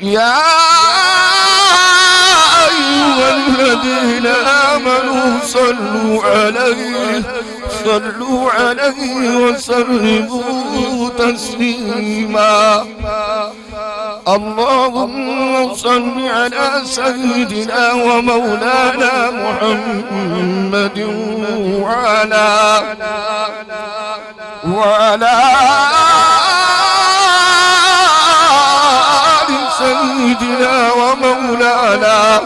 يا أيها الذين آمنوا صلوا عليه وسلموا تسليما اللهم صل على سيدنا ومولانا محمد وعلى سيدنا ومولانا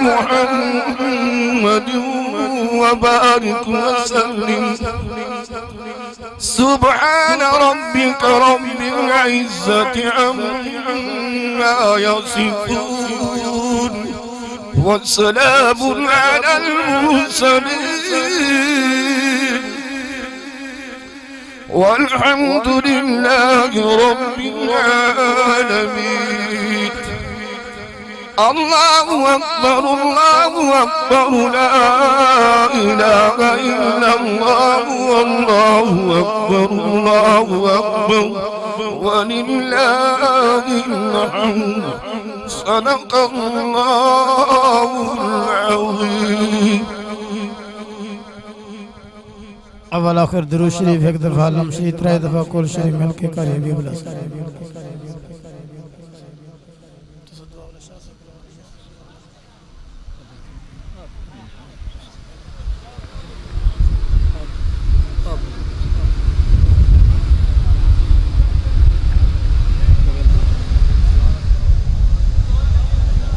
محمد وبارك وسلم سبحان ربك رب العزة عما يصفون والسلام على المرسلين والحمد لله رب العالمين الله أكبر لا إله إلا الله والله أكبر ولله الحمد صدق الله العظيم اول آخر درود شریف ایک دفعہ علم شریف 3 دفعہ کل شریف مل کے کریں بھی بلا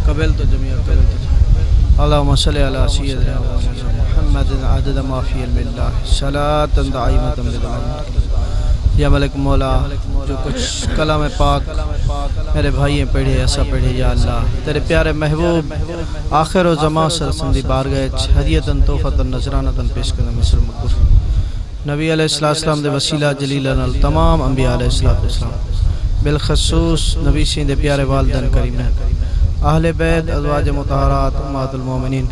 قبلت جميع اللهم صل على سيدنا محمد عدد ما في علم الله صلاة دائمة بدوام یا ملک مولا جو کچھ کلام پاک میرے بھائییں پڑھے ایسا پڑھے یا اللہ تیرے پیارے محبوب آخر و زمان سرسندی بارگاہ ہدیتاً توفتاً نظرانتاً پیش کرنے مصر مقبول نبی علیہ السلام دے وسیلہ جلیلہ نال تمام انبیاء علیہ السلام بالخصوص نبی سین دے پیارے والدین کریمین اہل بیت ازواج مطہرات امہات المومنین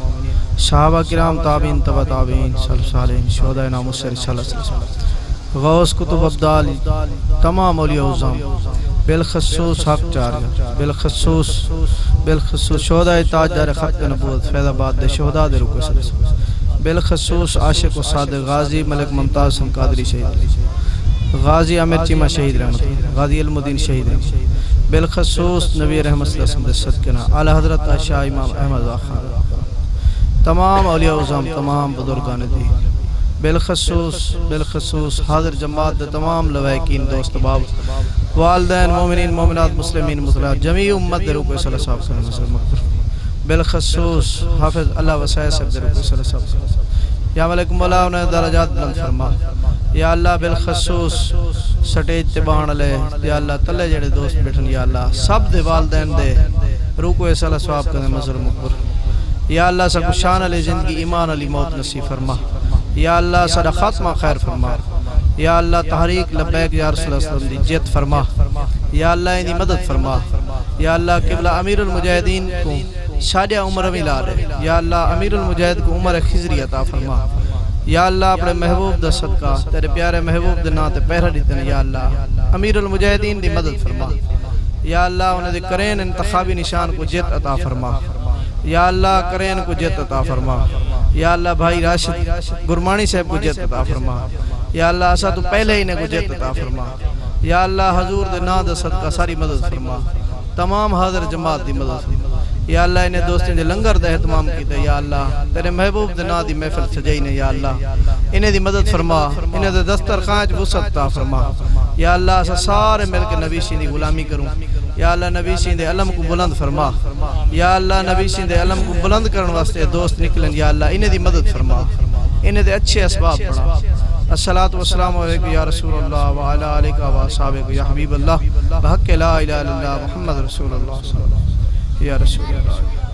صحابہ کرام تابعین تبع تابعین سلف صالحین شہداء نام السر صلی اللہ علیہ وسلم غوث کتب ابدال تمام اولیاء عظام بالخصوص حق جاریہ بالخصوص شہداء تاجدار ختم نبوت فیض آباد دے شہداء دے رکو صلی اللہ علیہ وسلم بالخصوص عاشق و صادق غازی ملک ممتاز ہم قادری شہید غازی عامر چیمہ شہید رحمت غازی علم الدین شہید رحمت بالخصوص نبی رحمت صلی اللہ علیہ وسلم دے صدقنا اعلی حضرت شاہ امام احمد خان تمام اولیاء عظام تمام بزرگان دی بالخصوص حاضر جماعت دے تمام لوائقین دوست باب والدین مومنین مومنات مسلمین مسلمات جمیع امت دے روکو صلی اللہ علیہ وسلم بالخصوص حافظ اللہ وسائع صاحب دے روکو صلی اللہ علیہ وسلم یا ملک مولا انہیں درجات بلند فرما یا اللہ بالخصوص سٹیج تبان علیہ یا اللہ تلے جڑے دوست بیٹھن یا اللہ سب دے والدین دے روکو صلی اللہ علیہ وسلم مظہر مقبر یا اللہ سب شان علی زندگی ایمان علی موت نصیب فرما یا اللہ سارا خاتمہ خیر فرما یا اللہ تحریک لبیک یا رسول اللہ صلی اللہ علیہ وسلم دی جیت فرما یا اللہ انہی مدد فرما یا اللہ قبلہ امیر المجاہدین کو شادیہ عمر ملا دے یا اللہ امیر المجاہد کو عمر خضری عطا فرما یا اللہ اپنے محبوب دا صدقہ تیرے پیارے محبوب دے ناتے پہرہ دیتے ہیں یا اللہ امیر المجاہدین دی مدد فرما یا اللہ انہیں دے کرین انتخابی نشان کو جیت عطا فرما یا اللہ کرین کو جیت عطا فرما یا اللہ بھائی راشد گرمانی صاحب کو جیت عطا فرما یا اللہ اسا تو پہلے ہی نے کو جیت عطا فرما یا اللہ حضور دے نا دے صدقہ ساری مدد فرما تمام حاضر جماعت دی مدد فرما یا اللہ انہیں دوستیں دے لنگر دے اہتمام کیتے یا اللہ تیرے محبوب دے نا دی محفل سجائی نے یا اللہ انہیں دی مدد فرما انہیں دے دستر خانچ وسعت عطا فرما یا اللہ اسا سارے مل کے نبی شین دی غلامی کروں یا اللہ نبی شین دے علم کو بلند فرما یا اللہ نبی شین دے علم کو بلند کرن واسطے دوست نکلن یا اللہ انہیں دی مدد فرما انہیں دے اچھے اسباب پڑھا الصلاة والسلام علیکم یا رسول اللہ وعلی آلکہ وآصحابہ یا حبیب اللہ بحق لا الہ الا اللہ محمد رسول اللہ صلی اللہ علیہ وسلم یا رسول اللہ